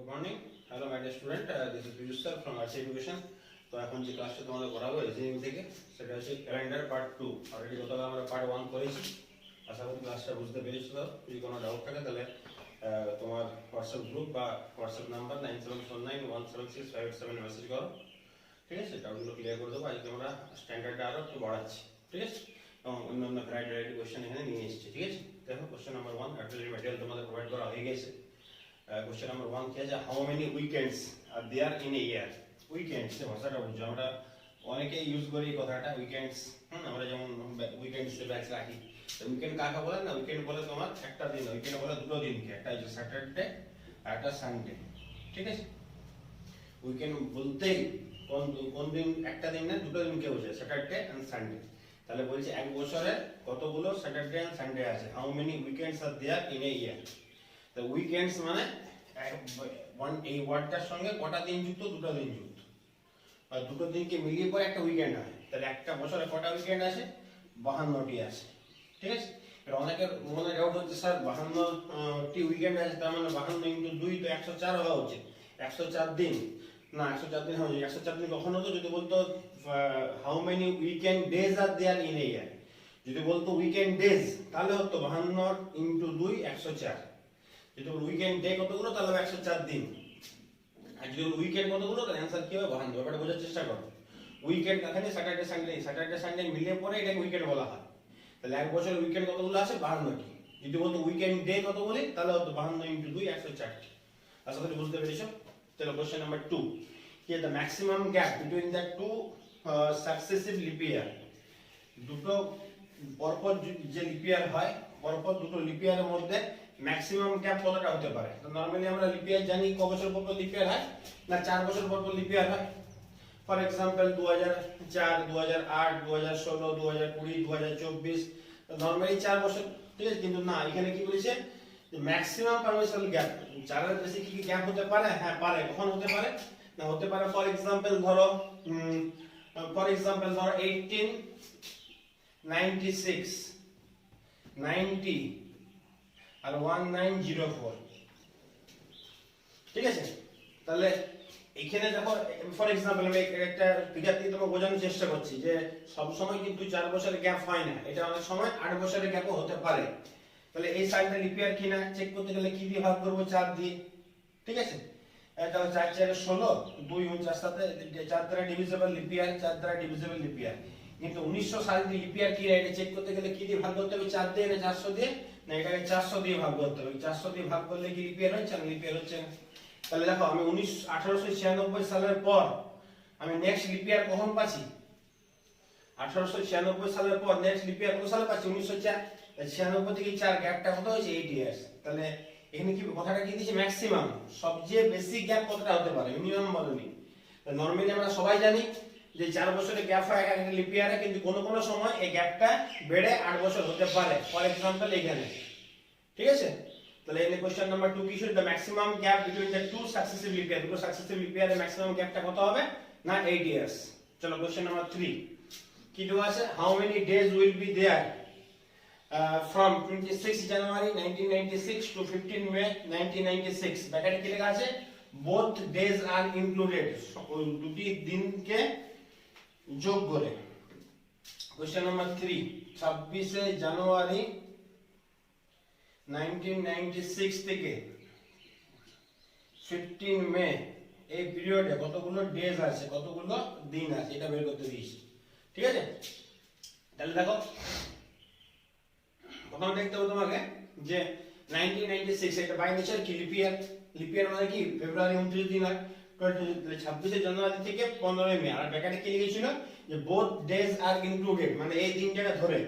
Morning, hello my dear student, this is পিজুষ sir from arts education. তো এখন যে ক্লাসটা তোমাদের করাবো রিজনিং থেকে, সেটা হচ্ছে ক্যালেন্ডার পার্ট 2। অলরেডি গতকাল আমরা পার্ট 1 করেছি। আশা করি ক্লাসটা বুঝতে পেরেছো। তো যদি কোনো ডাউট থাকে তাহলে তোমার হোয়াটসঅ্যাপ গ্রুপ বা হোয়াটসঅ্যাপ নাম্বার 9749176587 মেসেজ করো, ঠিক আছে? ডাউটগুলো ক্লিয়ার করে দেবো। আজকে আমরা স্ট্যান্ডার্ডটা আরও একটু বাড়াচ্ছি, ঠিক আছে? এবং অন্যান্য ভ্যারাইটি কোয়েশ্চেন এখানে নিয়ে এসেছি, ঠিক আছে? দেখো কোয়েশ্চেন নাম্বার 1, অ্যাকচুয়ালি ম্যাটেরিয়াল তোমাদের প্রোভাইড করা হয়ে গেছে। কোয়েশ্চেন নাম্বার 1 কি আছে, how many weekends are there in a year? Weekends এর ভাষাটা বুঝছো, আমরা অনেকেই ইউজ করি এই কথাটা উইকেন্ডস। আমরা যেমন উইকেন্ডস এ ব্যাচ রাখি, উইকেন্ড কাকে বলে না? উইকেন্ড বলে তোমার একটা দিন, উইকেন্ড বলে দুটো দিনকে, একটা হচ্ছে স্যাটারডে আর একটা সানডে, ঠিক আছে? উইকেন্ড বলতেই কোন দিন, একটা দিন না দুটো দিনকে বোঝায়, স্যাটারডে এন্ড সানডে। তাহলে বলছি এক বছরে কতগুলো স্যাটারডে এন্ড সানডে আছে? How many weekends are there in a year? তো উইকেন্ডস মানে এই ওয়ার্ডটার সঙ্গে কটা দিন যুক্ত? দুটো দিন যুক্ত, আর দুটো দিনকে মিলিয়ে পরে একটা উইকেন্ড হয়। তাহলে একটা বছরে কটা উইকেন্ড আছে? 52টি আছে, ঠিক আছে? এবার অনেকের মনে ডাউট হচ্ছে, স্যার 52টি উইকেন্ড আছে, তার মানে 52 ইন্টু 2 তো 104 হওয়া উচিত। 104 দিন না, 104 দিন হবে। 104 দিন কখন হতো? যদি বলতো how many weekend days are there in a year, যদি বলতো উইকেন্ড ডেজ তাহলে হতো 52 ইন্টু 2 104। যদি উইকেন্ড ডে কতগুলো তাহলে 104 দিন, আর যদি উইকেন্ড কতগুলো তাহলে অ্যানসার কি হবে? 52। ব্যাপারটা বোঝার চেষ্টা করো। উইকেন্ড এখানে স্যাটারডে সানডে মিলিয়ে পরে এটাকে উইকেন্ড বলা হয়। তাহলে এক বছর উইকেন্ড কতগুলো আছে? 52টি। যদি বলতো উইকেন্ড ডে কত বলি তাহলে হতো 52 ইন্টু 2 104। আশা করি বুঝতে পেরেছো। তাহলে কোশ্চেন নাম্বার 2 কি, the maximum gap between the two successive leap year. দুটো পরপর যে লিপ ইয়ার হয়, পরপর দুটো লিপ ইয়ারের মধ্যে ম্যাক্সিমাম গ্যাপ কতটা হতে পারে? তো নরমালি আমরা লিপ ইয়ার জানি ক বছর পর লিপ ইয়ার হয় না, 4 বছর পর লিপ ইয়ার হয়। ফর এক্সাম্পল 2004, 2008, 2016, 2020, 2024, নরমালি 4 বছর, ঠিক আছে? কিন্তু না, এখানে কি বলেছে যে ম্যাক্সিমাম পারমিশনাল গ্যাপ, 4 এর বেশি কি গ্যাপ হতে পারে? হ্যাঁ পারে। কখন হতে পারে? না হতে পারে ফর এক্সাম্পল ধরো 1896, 90 আর 1904, ঠিক আছে? তাহলে এখানে দেখো, ফর এক্সাম্পল আমি একটা ফিগার দিয়ে তোমাকে বোঝানোর চেষ্টা করছি যে সব সময় কিন্তু 4 বছরের গ্যাপ হয় না, এটা অনেক সময় 8 বছরের গ্যাপও হতে পারে। তাহলে এই সাইডটা লিপ ইয়ার কিনা চেক করতে গেলে কি দিয়ে ভাগ করব? 4 দিয়ে, ঠিক আছে? এটা 4 4 16, 2 49, সাথে 4 দ্বারা ডিভিজিবল লিপ ইয়ার, 4 দ্বারা ডিভিজিবল লিপ ইয়ার। কিন্তু 1900 সাল দিয়ে লিপ ইয়ার কি, এটা চেক করতে গেলে কি দিয়ে ভাগ করতে হবে? 4 দিয়ে না 400 দিয়ে? না, এটাকে 400 দিয়ে ভাগ করতে হবে। 400 দিয়ে ভাগ করলে কি লিপ ইয়ার হচ্ছে? না, লিপ ইয়ার হচ্ছে না। তাহলে দেখো আমি 1896 সালের পর আমি নেক্সট লিপ ইয়ার কখন পাচ্ছি? 1896 সালের পর নেক্সট লিপ ইয়ার কত সালে পাচ্ছি? 1904। 96 থেকে 4 গ্যাপটা কত হয়েছে? 8 ইয়ার্স। তাহলে এখানে কি কথাটা কি দিয়েছে? ম্যাক্সিমাম, সবচেয়ে বেশি গ্যাপ কতটা হতে পারে, মিনিমাম বলনি। নরমালি আমরা সবাই জানি যে 4 বছরের গ্যাপ হয় একটা লিপ ইয়ারে, কিন্তু কোনো কোনো সময় এই গ্যাপটা বেড়ে 8 বছর হতে পারে। ফর এক্সাম্পল এখানে, ঠিক আছে? তাহলে এই কোশ্চেন নাম্বার 2 কি ছিল? The maximum gap between the two successive leap year. দুটো সাকসেসিভ লিপ ইয়ারের ম্যাক্সিমাম গ্যাপটা কত হবে? না 8 ইয়ার্স। চলো কোশ্চেন নাম্বার 3 কি দেওয়া আছে? How many days will be there from 26 January 1996 to 15 May 1996? ব্র্যাকেটে কি লেখা আছে? both days are included, দুটি দিনকে যোগ করে। কোশ্চেন নাম্বার 3 26 জানুয়ারি 1996 থেকে 15 মে এই পিরিয়ডে কতগুলো ডেজ আছে, কতগুলো দিন আছে, এটা বের করতে দিয়েছি, ঠিক আছে? তাহলে দেখো প্রথমে দেখতে হবে তোমাকে যে 1996 এটা বাই নেচার কি লিপ ইয়ার। লিপ ইয়ার মানে কি? ফেব্রুয়ারি 29 দিন হয়। 26 জানুয়ারি থেকে 15 মে। আর ব্র্যাকেটে কি লিখেছিল যে both days are included, মানে এই দিনটাকে ধরে।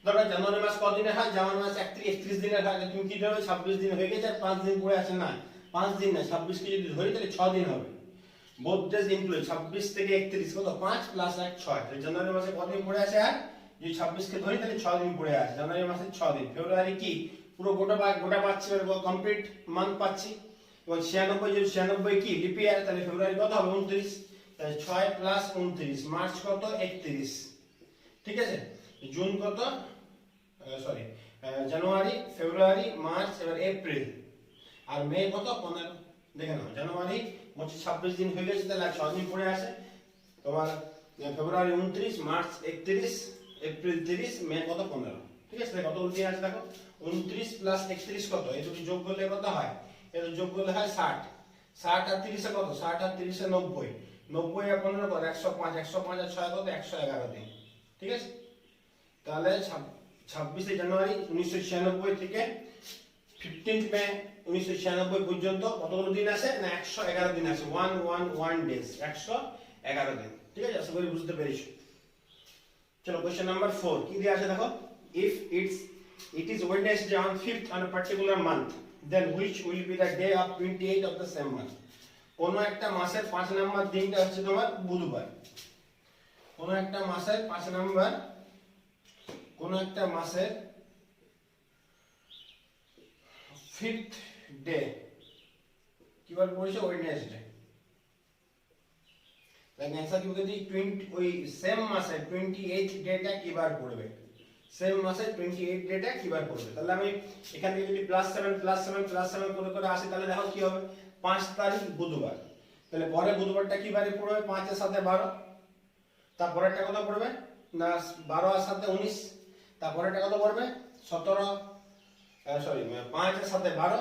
ধরো জানুয়ারি মাস কদিনে হয়? জানুয়ারি মাস 31 দিনের হয়। তুমি কি ধরবে? 26 দিন হয়ে গেছে আর 5 দিন পড়ে আছে। না, 5 দিন না, 26 কে যদি ধরি তাহলে 6 দিন হবে। both days included, 26 থেকে 31 কত? 5 প্লাস 1 6। তাহলে জানুয়ারি মাসে কদিন পড়ে আছে? আর যদি 26 কে ধরি তাহলে 6 দিন পড়ে আছে। জানুয়ারি মাসে 6 দিন। ফেব্রুয়ারি কি পুরো গোটা পাচ্ছি, কমপ্লিট মান্থ পাচ্ছি। এবং 96 যদি 96 কি লিপ ইয়ার, তাহলে ফেব্রুয়ারি কত হবে? 29। তাহলে 6 প্লাস 29। মার্চ কত? 31, ঠিক আছে? জুন কত? জানুয়ারি, ফেব্রুয়ারি, মার্চ, এবার এপ্রিল, আর মে কত? 15। দেখে নাও জানুয়ারি মোট 26 দিন হয়ে গেছে, তাহলে 6 দিন পরে আসে তোমার ফেব্রুয়ারি 29, মার্চ 31, এপ্রিল 30, মে কত 15। ঠিক আছে, কতগুলো দিন আছে দেখো, 29 প্লাস 31 কত, এই দুটো যোগ করলে কত হয়, এর যোগ করলে হয় 60। 60 আর 30 এ কত, 60 আর 30 এ 90, 90 আর 15 কত, 105, 105 আর 6 কত, 111 দিন। ঠিক আছে, তাহলে 26 জানুয়ারি 1996 থেকে 15 মে 1996 পর্যন্ত কতগুলো দিন আছে না, 111 দিন আছে, 111 ডেজ, 111 দিন। ঠিক আছে, আশা করি বুঝতে পেরেছো। চলো কোশ্চেন নাম্বার 4 কি দিয়ে আছে দেখো, if it is Wednesday on 5th on a particular month, then which will be the day of 28 of the same month? কোন একটা মাসের 5 নম্বর দিনটা হচ্ছে তোমার বুধবার। কোন একটা মাসের 5 নম্বর, কোন একটা মাসের 5th ডে কিবার পড়েছে, ওয়েডনেসডে। তাহলে आंसर কি বলতে 20 ওই সেম মাসে 28 ডেটা কিবার পড়বে, সেম মাসে 28 ডেটা কিবার পড়বে। তাহলে আমি এখান থেকে যদি +7 করে আসি, তাহলে দেখো কি হবে, 5 তারিখ বুধবার। তাহলে পরে বুধবারটা কি বারে পড়বে, 5 এর সাথে 12, তারপরেরটা কত পড়বে না 12 এর সাথে 19, তারপরেরটা কত পড়বে 17, 5 এর সাথে 12,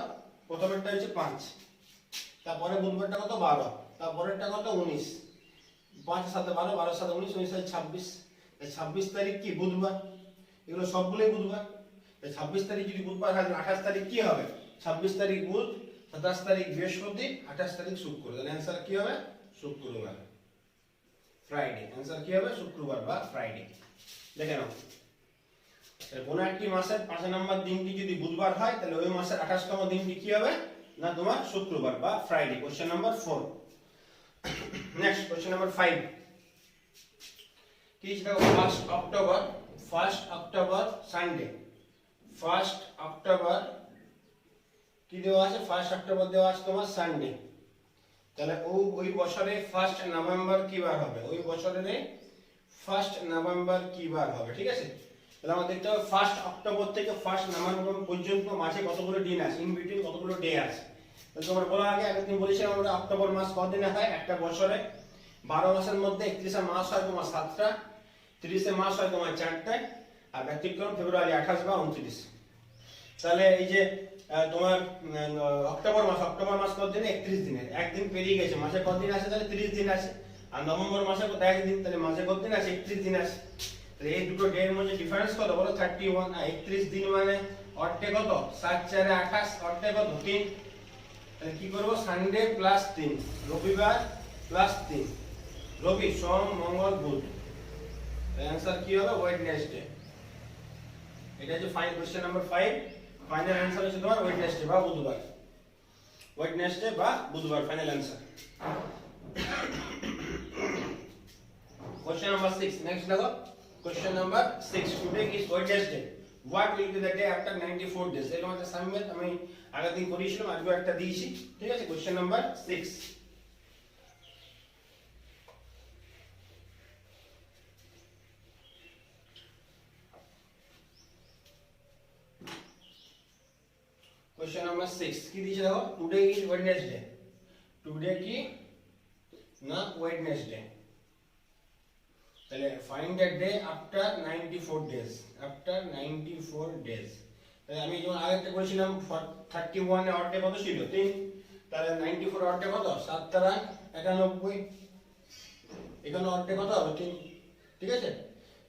প্রথমেরটা হচ্ছে 5, তারপরে বুধবারটা কত 12, তারপরেরটা কত 19, 5 এর সাথে 12, 12 এর সাথে 19, 19 এর 26, এই 26 তারিখ কি বুধবার, এগুলো সবগুলোই বুধবার। এই 26 তারিখ যদি বুধবার হয়, 28 তারিখ কি হবে, 26 তারিখ বুধ, 27 তারিখ বৃহস্পতি, 28 তারিখ শুক্র। তাহলে आंसर কি হবে, শুক্রবার, ফ্রাইডে। आंसर কি হবে, শুক্রবার বা ফ্রাইডে। দেখে নাও, কোন একটি মাসের 5 নম্বর দিনটি যদি বুধবার হয়, তাহলে ওই মাসের 28তম দিনটি কি হবে না তোমার শুক্রবার বা Friday. Question number 4। Next question number 5 কি দেখো, 1 অক্টোবর সানডে। 1 অক্টোবর কি দেওয়া আছে, 1 অক্টোবর দেওয়া আছে তোমার সানডে। তাহলে ওই বছরে 1 নভেম্বর কি বার হবে, ওই বছরের 1 নভেম্বর কি বার হবে। ঠিক আছে, তাহলে আমাদের দেখতে হবে 1 অক্টোবর থেকে 1 নভেম্বর পর্যন্ত মাসে কতগুলো দিন আছে, ইন বিটুইন কতগুলো ডে আছে। তাহলে তোমরা বলা আগে একদিন বলেছিলাম আমরা অক্টোবর মাস কতদিনে হয়, একটা বছরে 12 মাসের মধ্যে 31 মাস হয় তোমার 7টা, 30 মাস হয় তোমার 4টা, আর ব্যতিক্রম ফেব্রুয়ারি 28 বা 29। তাহলে এই যে তোমার অক্টোবর মাস কত দিনে, 31 দিনের, একদিন পেরিয়ে গেছে, মাসে কত দিন আছে, তাহলে 30 দিন আছে। আর নভেম্বর মাসে কত, একদিন, তাহলে মাসে কত দিন আছে, 31 দিন আছে। তাহলে এই দুটো ডে এর মধ্যে ডিফারেন্স কত বলো, 31 আর 31 দিন মানে অটে কত, 7 4 28, অটে কত 3। তাহলে কি করব, সানডে প্লাস 3, রবিবার প্লাস 3, রবি সোম মঙ্গল বুধ। आंसर কি হবে, ওয়েডনেসডে। এটা হচ্ছে final question number 5। Final answer হচ্ছে তোমার ওয়েডনেসডে বা বুধবার, ওয়েডনেসডে বা বুধবার final answer. Question number 6 next দেখো, question number 6 today is Wednesday, what will be the day after 94 days. এর মধ্যে সামমেট আমি আগের দিন করেছিলাম, আজকে একটা দিয়েছি। ঠিক আছে, কোশ্চেন নাম্বার 6। क्वेश्चन नंबर 6 কি দিয়েছে দেখো, টুডে ইজ ওয়েডনেসডে। টুডে কি না ওয়েডনেসডে। তাহলে find the day after 94 days, after 94 days. তাহলে আমি যেমন আরেকটা করেছিলাম 31 এর অর্ডে কত ছিল 3, তাহলে 94 এর অর্ডে কত 7 তারা 91, এখানে অর্ডে কত হবে 3। ঠিক আছে,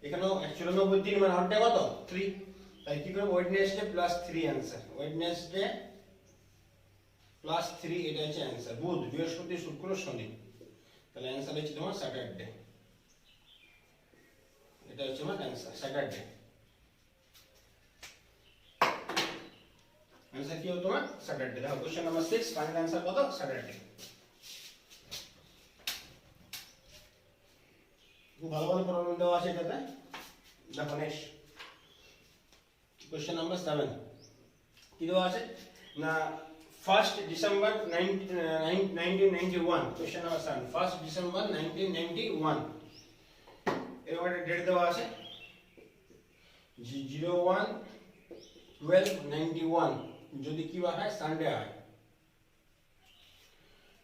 এখানেও 94 দিন মানে অর্ডে কত 3। তাই কি করব, Wednesday plus 3 answer, Wednesday plus 3 এটা হচ্ছে आंसर। বুধ বৃহস্পতি শুক্র শনি, তাহলে आंसर হচ্ছে তোমার স্যাটারডে। এটা হচ্ছে আমার आंसर স্যাটারডে। आंसर কি হবে তোমার স্যাটারডে। দেখো কোশ্চেন নাম্বার 6 ফাইনাল आंसर কত, স্যাটারডে। খুব ভালো ভালো প্রবলেম দেওয়া আছে এটাতে। দেখো নেক্সট क्वेश्चन नंबर 7 কি দেওয়া আছে না 1 ডিসেম্বর 1991। क्वेश्चन नंबर 7 1 ডিসেম্বর 1991 এর একটা ডেট দেওয়া আছে 01/12/91 যদি কি বার হয় সানডে হয়।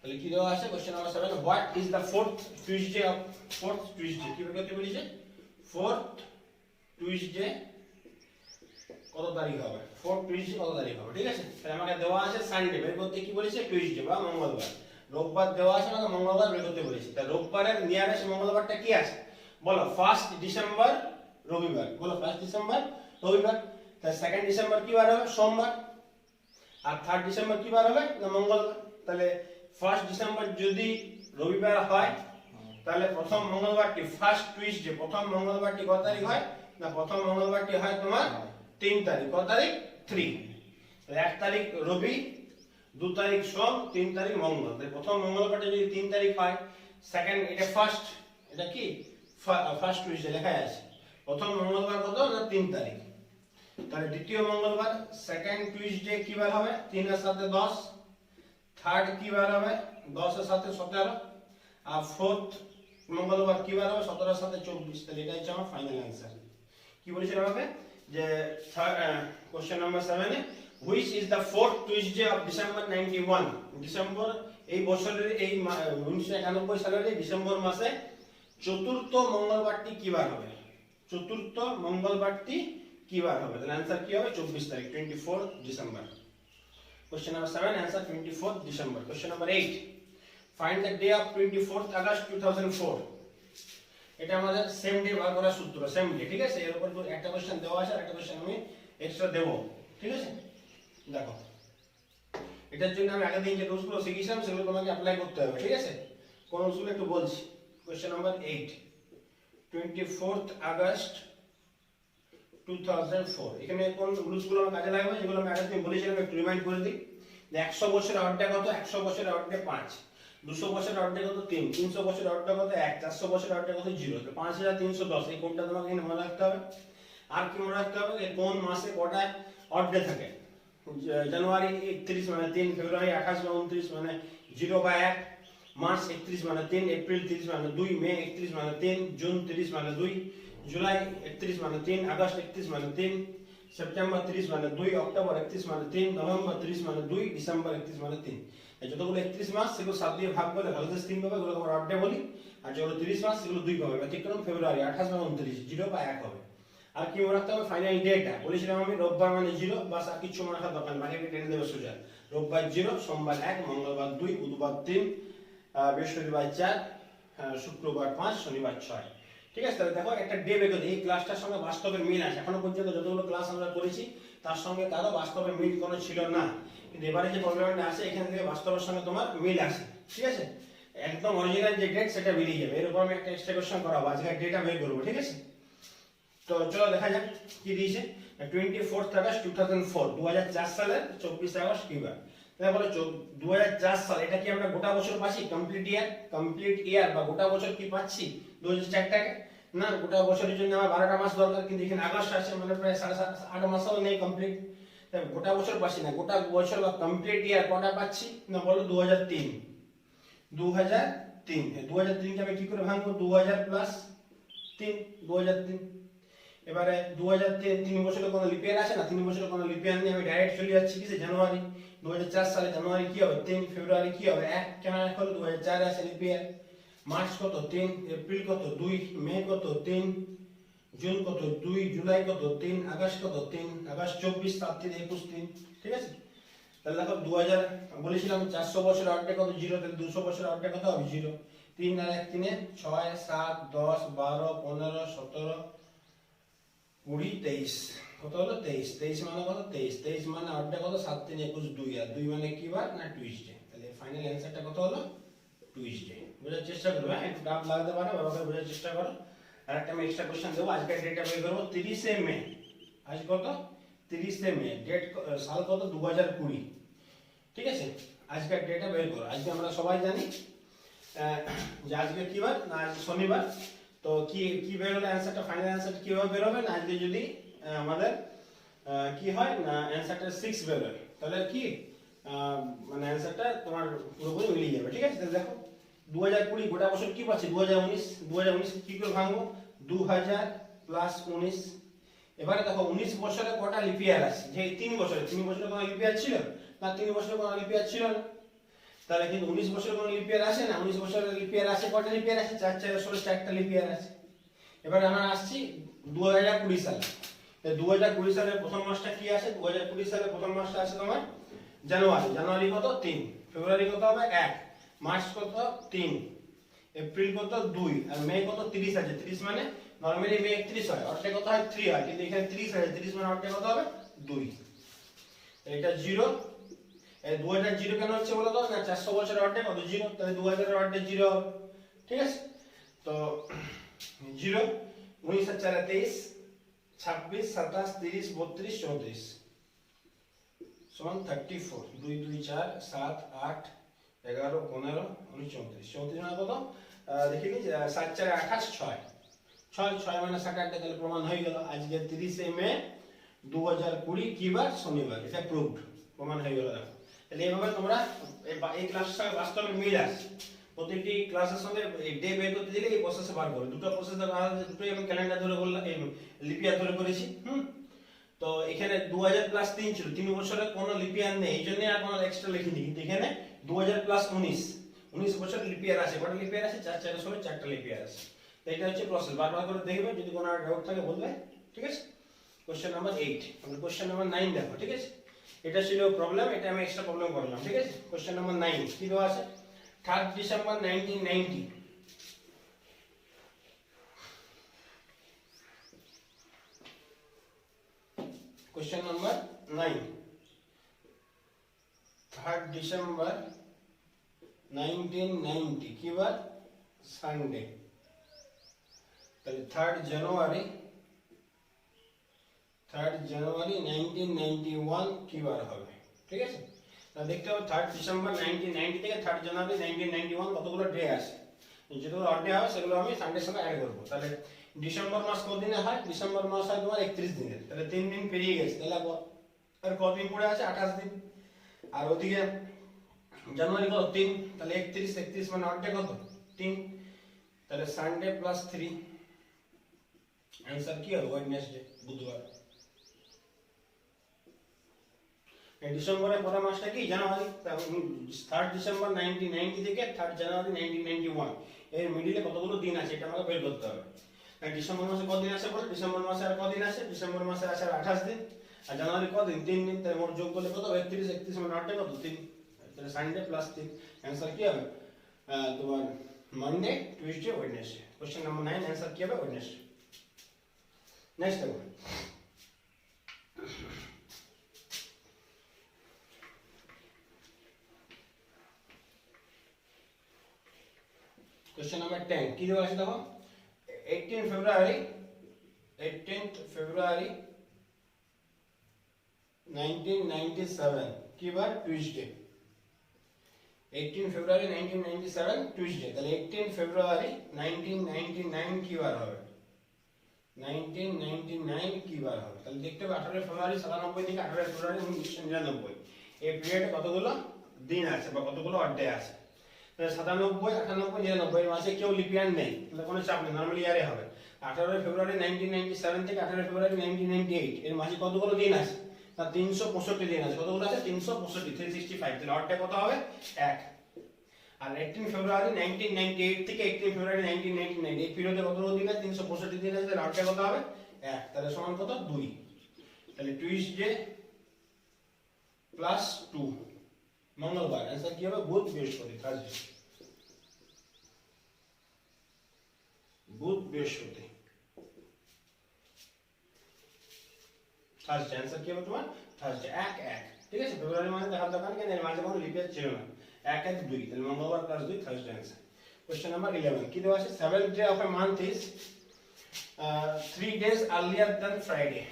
তাহলে কি দেওয়া আছে question number 7, what is the fourth Tuesday of কি বের করতে বলেছে? ফোর্থ টুইসডে কত তারিখ হবে? ফোর্থ টুইসডে কত তারিখ হবে? ঠিক আছে, তাহলে আমাকে দেওয়া আছে সানডে, বের করতে কি বলেছে? টুইসডে বা মঙ্গলবার। রোববার দেওয়া আছে, আমাকে মঙ্গলবার বের করতে বলেছে। তাহলে রোববারের নিয়ারেস্ট মঙ্গলবারটা কি আছে বলো? 1 ডিসেম্বর রবিবার, বলো 1 ডিসেম্বর রবিবার। তাহলে 2 ডিসেম্বর কি বার হবে? সোমবার। আর 3 ডিসেম্বর কি বার হবে? না মঙ্গলবার। তাহলে 1 ডিসেম্বর যদি রবিবার হয় তাহলে প্রথম মঙ্গলবারটি ফার্স্ট টুইসডে, প্রথম মঙ্গলবারটি কত তারিখ হয়? না প্রথম মঙ্গলবারটি হয় তোমার 3 তারিখ। কত তারিখ? 3। তাহলে 1 তারিখ রবি, 2 তারিখ সোম, 3 তারিখ মঙ্গল। তাহলে প্রথম মঙ্গলবারটা যদি 3 তারিখ হয়, সেকেন্ড এটা ফার্স্ট, এটা কি ফার্স্ট টুইসডে লেখা আছে। প্রথম মঙ্গলবার কত? না 3 তারিখ। তাহলে দ্বিতীয় মঙ্গলবার সেকেন্ড টুইসডে কি বার হবে? 3 এর সাথে 10। থার্ড কি বার হবে? 10 এর সাথে 17। আর ফোর্থ মঙ্গলবার কি বার হবে? 17 এর সাথে 24। তাহলে এটা হচ্ছে আমার ফাইনাল অ্যানসার। কি বলেছিল আমাকে যে question number 7 A which is the fourth Tuesday of December 91? December এই বছরের এই 1991 সালের ডিসেম্বর মাসে চতুর্থ মঙ্গলবারটি কি বার হবে? চতুর্থ মঙ্গলবারটি কি বার হবে? তাহলে आंसर কি হবে? 24 তারিখ, 24 December. Question number 7 answer 24 December. Question number 8, find the day of 24 August 2004। এটা আমাদের সেম ডে বার করার সূত্র, সেম ডে। ঠিক আছে, এর উপর একটা কোশ্চেন দেওয়া আছে আর একটা কোশ্চেন আমি এক্সট্রা দেব। ঠিক আছে, দেখো এটার জন্য আমি আগের দিন যে রুলসগুলো শিখিয়েছিলাম সেগুলো তোমাকে অ্যাপ্লাই করতে হবে। ঠিক আছে, কোন রুলসগুলো একটু বলছি। কোশ্চেন নাম্বার 8, 24 আগস্ট 2004, এখানে কোন রুলসগুলো আমার কাজে লাগবে যেগুলো আমি আগের দিন বলেছিলাম একটু রিমাইন্ড করে দিই। 100 বছরের অর্ধেক কত? 100 বছরের অর্ধেক 5। 200 বছরের অর্ধেক কত? 3। 300 বছরের অর্ধেক কত? 1। 400 বছরের অর্ধেক কত? 0। তো 5310, এই কোনটা তোমাকে এখানে মনে রাখতে হবে। আর কি মনে রাখতে হবে? কোন মাসে কটা অর্ধেক থাকে? জানুয়ারি 31 মানে 3, ফেব্রুয়ারি 28 বা 29 মানে 0 বা 1, মার্চ 31 মানে 3, এপ্রিল 30 মানে 2, মে 31 মানে 3, জুন 30 মানে 2, জুলাই 31 মানে 3, আগস্ট 31 মানে 3, সেপ্টেম্বর 30 মানে 2, অক্টোবর 31 মানে 3, নভেম্বর 30 মানে 2, ডিসেম্বর 31 মানে 3। এই যতগুলো 31 মাস সেগুলো 7 দিয়ে ভাগ করলে ভাগশেষ 3 পাবে, এগুলো আমরা অর্ধেক বলি। আর যেগুলো 30 মাস সেগুলো 2 পাবে। ব্যতিক্রম ফেব্রুয়ারি 28 বা 29, 0 বা 1 হবে। আর কি মনে রাখতে হবে? ফাইনাল ডেটটা বলেছিলাম আমি, রোববার মানে 0, বাস আর কিছু মনে রাখার দরকার নেই, বাকি টেনে দেবে সোজা। রোববার 0, সোমবার 1, মঙ্গলবার 2, বুধবার 3, বৃহস্পতিবার 4, শুক্রবার 5, শনিবার 6। ঠিক আছে, তাহলে দেখো একটা ডে বের করে এই ক্লাসটার সঙ্গে বাস্তবের মিল আছে। এখনো পর্যন্ত যতগুলো ক্লাস আমরা করেছি তার সঙ্গে কারো বাস্তবের মিল কোনো ছিল না, কিন্তু এবারে যে প্রবলেমটা আছে এখান থেকে বাস্তবের সঙ্গে তোমার মিল আছে। ঠিক আছে, একদম অরিজিনাল যে ডেট সেটা বেরিয়ে যাবে। এরকম আমি একটা এক্সট্রা কোশ্চেন করাবো, আজকে ডেটা বের করবো। ঠিক আছে, তো চলো দেখা যাক কি দিয়েছে। 24 আগস্ট 2004, 2004 সালের 24 আগস্ট কি বার? তাহলে বলো 2004 সাল, এটা কি আমরা গোটা বছর পাচ্ছি? কমপ্লিট ইয়ার বা গোটা বছর কি পাচ্ছি 2004 টাকে? না, গোটা বছরের জন্য আমার 12টা মাস দরকার, কিন্তু এখানে আগস্ট আছে মানে প্রায় 7.5-8 মাসও নেই কমপ্লিট। তাই গোটা বছর পাচ্ছি না, গোটা বছর বা কমপ্লিট ইয়ার কটা পাচ্ছি? না বলো 2003। 2003 কে আমি কি করে ভাঙবো? 2000 প্লাস 3, 2003। এবারে 2003 বছরে কোনো লিপিয়ার আছে না? 3 বছরে কোনো লিপিয়ার নেই, আমি ডাইরেক্ট চলে যাচ্ছি কিসে? জানুয়ারি। 2004 সালে জানুয়ারি কি হবে? 3, ফেব্রুয়ারি কি হবে? 1, কেন 1 হলো? 2004 আছে লিপিয়ার। মার্চ কত? 3, এপ্রিল কত? 2, মে কত? 3, জুন কত? 2, জুলাই কত? 3, আগস্ট কত? 3, আগস্ট 24, 7, 3, 21, 3। ঠিক আছে, তাহলে দেখো 2000 বলেছিলাম 400 বছরের অর্ধেক কত? 0। তাহলে 200 বছরের অর্ধেক কত হবে? 0। 3 আর 1 3, 6, 7, 10, 12, 15, 17, 20, 23। কত হলো? 23। 23 মানে কত? 23 মানে অর্ধেক কত? 7, 3, 21, 2। আর 2 মানে কি বার? না টুইসডে। তাহলে ফাইনাল অ্যানসারটা কত হলো? টুইসডে। বোঝার চেষ্টা করবে, হ্যাঁ একটু ডাউট লাগতে পারে, বাবাকে বোঝার চেষ্টা করো। আর একটা আমি এক্সট্রা কোশ্চেন দেবো, আজকের ডেটটা বের করবো 30 মে। আজ কত? 30 মে। ডেট সাল কত? 2020। ঠিক আছে, আজকের ডেটটা বের করো। আজকে আমরা সবাই জানি যে আজকে কি বার? না আজ শনিবার। তো কি বের হলো অ্যানসারটা? ফাইনাল অ্যানসার কিভাবে বের হবে? না আজকে যদি আমাদের কি হয় না অ্যানসারটা 6 বের হয়, তাহলে কি মানে অ্যানসারটা তোমার পুরোপুরি মিলিয়ে যাবে। ঠিক আছে, তাহলে দেখো 2020 গোটা বছর কি পাচ্ছি? 2019 কি করে ভাঙবো? 2000 প্লাস 19। এবারে দেখো 19 বছরে কটা লিপিয়ার আছে? যে 3 বছরে কোনো লিপিয়ার ছিল না? 3 বছরে কোনো লিপিয়ার ছিল না। তাহলে কিন্তু 19 বছরের কোনো লিপ ইয়ার আসে না। 19 বছরের লিপ ইয়ার আসে, কয়টা লিপ ইয়ার আসে? 4 4 16 4টা লিপ ইয়ার আছে। এবার আমরা আসছি 2020 সালে। 2020 সালের প্রথম মাসটা কি আসে? 2020 সালের প্রথম মাসটা আছে তোমার জানুয়ারি। জানুয়ারি কত? 3। ফেব্রুয়ারি কত হবে? 1। মার্চ কত? 3। এপ্রিল কত? 2। আর মে কত? 30 আছে। 30 মানে নরমালি মে 31 হয়, অর্ধেক কত হয়? 3 হয়, কিন্তু এখানে 30 আছে। 30 মানে অর্ধেক কত হবে? 2। এটা 0। এই 2000 0 কেন হচ্ছে বলো তো? না 400 বছরের অর্ধেক কত? 0। তাহলে 2000 এর অর্ধেক 0 হবে। ঠিক আছে, তো 0 19 আর 4 23, 26 27 30 32 34 সমান 34। 2 2 4 7 8 11 15 19 34। 34 মানে কত? দেখে নি 7 4 28 6 6 6 মানে 7 8, তাহলে প্রমাণ হয়ে গেল। আজকে 30 মে 2020 কি বার? শনিবার। এটা প্রুভড, প্রমাণ হয়ে গেল। দেখো তাহলে এইভাবে তোমরা এই ক্লাসের সঙ্গে বাস্তবে মিল আছে। প্রতিটি ক্লাসের সঙ্গে এই ডে বের করতে দিলে এই প্রসেসে বার করবে। দুটো প্রসেস দুটোই আমি ক্যালেন্ডার ধরে বললাম, এই লিপ ইয়ার ধরে করেছি। তো এখানে 2000 প্লাস 3 ছিল, 3 বছরের কোনো লিপ ইয়ার নেই, এই জন্য আর কোনো এক্সট্রা লিখিনি। কিন্তু এখানে 2000 প্লাস 19 বছরের লিপ ইয়ার আছে। কটা লিপ ইয়ার আছে? 4 4 16 4টা লিপ ইয়ার আছে। তো এটা হচ্ছে প্রসেস, বারবার করে দেখবে, যদি কোনো ডাউট থাকে বলবে। ঠিক আছে, কোশ্চেন নাম্বার 8। আমরা কোশ্চেন নাম্বার 9 দেখো। ঠিক আছে, এটা ছিল প্রবলেম, এটা আমি এক্সট্রা প্রবলেম করলাম। ঠিক আছে, কোশ্চেন নাম্বার 9 কি দেওয়া আছে? 3 ডিসেম্বর 1990। क्वेश्चन नंबर 9, 3 डिसेम्बर 1990 কি বার? সানডে। তাহলে 3 জানুয়ারি 1991 কি বার হবে? ঠিক আছে, তাহলে দেখতে হবে 3 ডিসেম্বর 1990 থেকে 3 জানুয়ারি 1991 কতগুলো ডে আছে। যেগুলো অড ডে হয় সেগুলো আমি সানডের সঙ্গে অ্যাড করব। তাহলে ডিসেম্বর মাস কতদিনে হয়? ডিসেম্বর মাস হয় তোমার 31 দিনের। তাহলে 3 দিন পেরিয়ে গেছে। তাহলে আর কতদিন পড়ে আছে? 28 দিন। আর ওদিকে জানুয়ারি কত? 3। তাহলে 31 মানে অর্ধেক কত? 3। তাহলে সানডে প্লাস 3, आंसर কি হবে? ওয়েডনেসডে, বুধবার। এই ডিসেম্বরের পরের মাসটা কি? জানুয়ারি। 3 ডিসেম্বর 1990 থেকে 3 জানুয়ারি 1991 এর মিডলে কতগুলো দিন আছে এটা আমাকে বের করতে হবে। ডিসেম্বর মাসে কত দিন আছে বলো? ডিসেম্বর মাসে আর কত দিন আছে? ডিসেম্বর মাসে আছে 28 দিন। আর জানুয়ারি কত দিন? 3 দিন। তাহলে মোট যোগ করলে কত? 31 মানে অর্ধেক কত? 3। তাহলে সানডে প্লাস 3, आंसर কি হবে? তোমার Monday, Tuesday, Wednesday. Question number 9 answer কি হবে? ওয়েডনেসডে। नेक्स्ट देखो, क्वेश्चन नंबर 10 কি দেওয়া আছে দেখো? 18 ফেব্রুয়ারি 1997 কি বার? টিউসডে। 18 ফেব্রুয়ারি 1997 টিউসডে। তাহলে 18 ফেব্রুয়ারি 1999 কি বার হবে? 1999 কি বার হবে? তাহলে দেখতে হবে 18 ফেব্রুয়ারি 97 থেকে 18 ফেব্রুয়ারি 1999 এই পিরিয়ডে কতগুলো দিন আছে বা কতগুলো অড ডে আছে। তাহলে 97 98 99 মাসে কেউ লিপ ইয়ার নেই, তাহলে কোনো চাপ নেই, নরমালি ইয়ারে হবে। 18 ফেব্রুয়ারি 1997 থেকে 18 ফেব্রুয়ারি 1998 এর মাসে কতগুলো দিন আছে? তা 365 দিন আছে। কতগুলো আছে? 365, 365। তাহলে অড ডে কত হবে? 1। আর 18 ফেব্রুয়ারি 1998 থেকে 18 ফেব্রুয়ারি 1999 এই পিরিয়ডে কতগুলো দিন আছে? 365 দিন আছে। তাহলে অড ডে কত হবে? 1। তাহলে সমান কত? 2। তাহলে টিউসডে প্লাস 2 মঙ্গলবার। आंसर কি হবে? বুধ, বৃহস্পতি, থার্সডে। বুধ, বৃহস্পতি, থার্সডে। आंसर কি হবে তোমার? থার্সডে। 1 1। ঠিক আছে, ফেব্রুয়ারি মাসে দেখার দরকার কেন? এর মাঝে কোনো লিপ ইয়ার ছিল না। 1 1 2, তাহলে মঙ্গলবার plus 2 Thursday answer. Question number 11 কি দেওয়া আছে? 7th day of a month is 3 days earlier than Friday।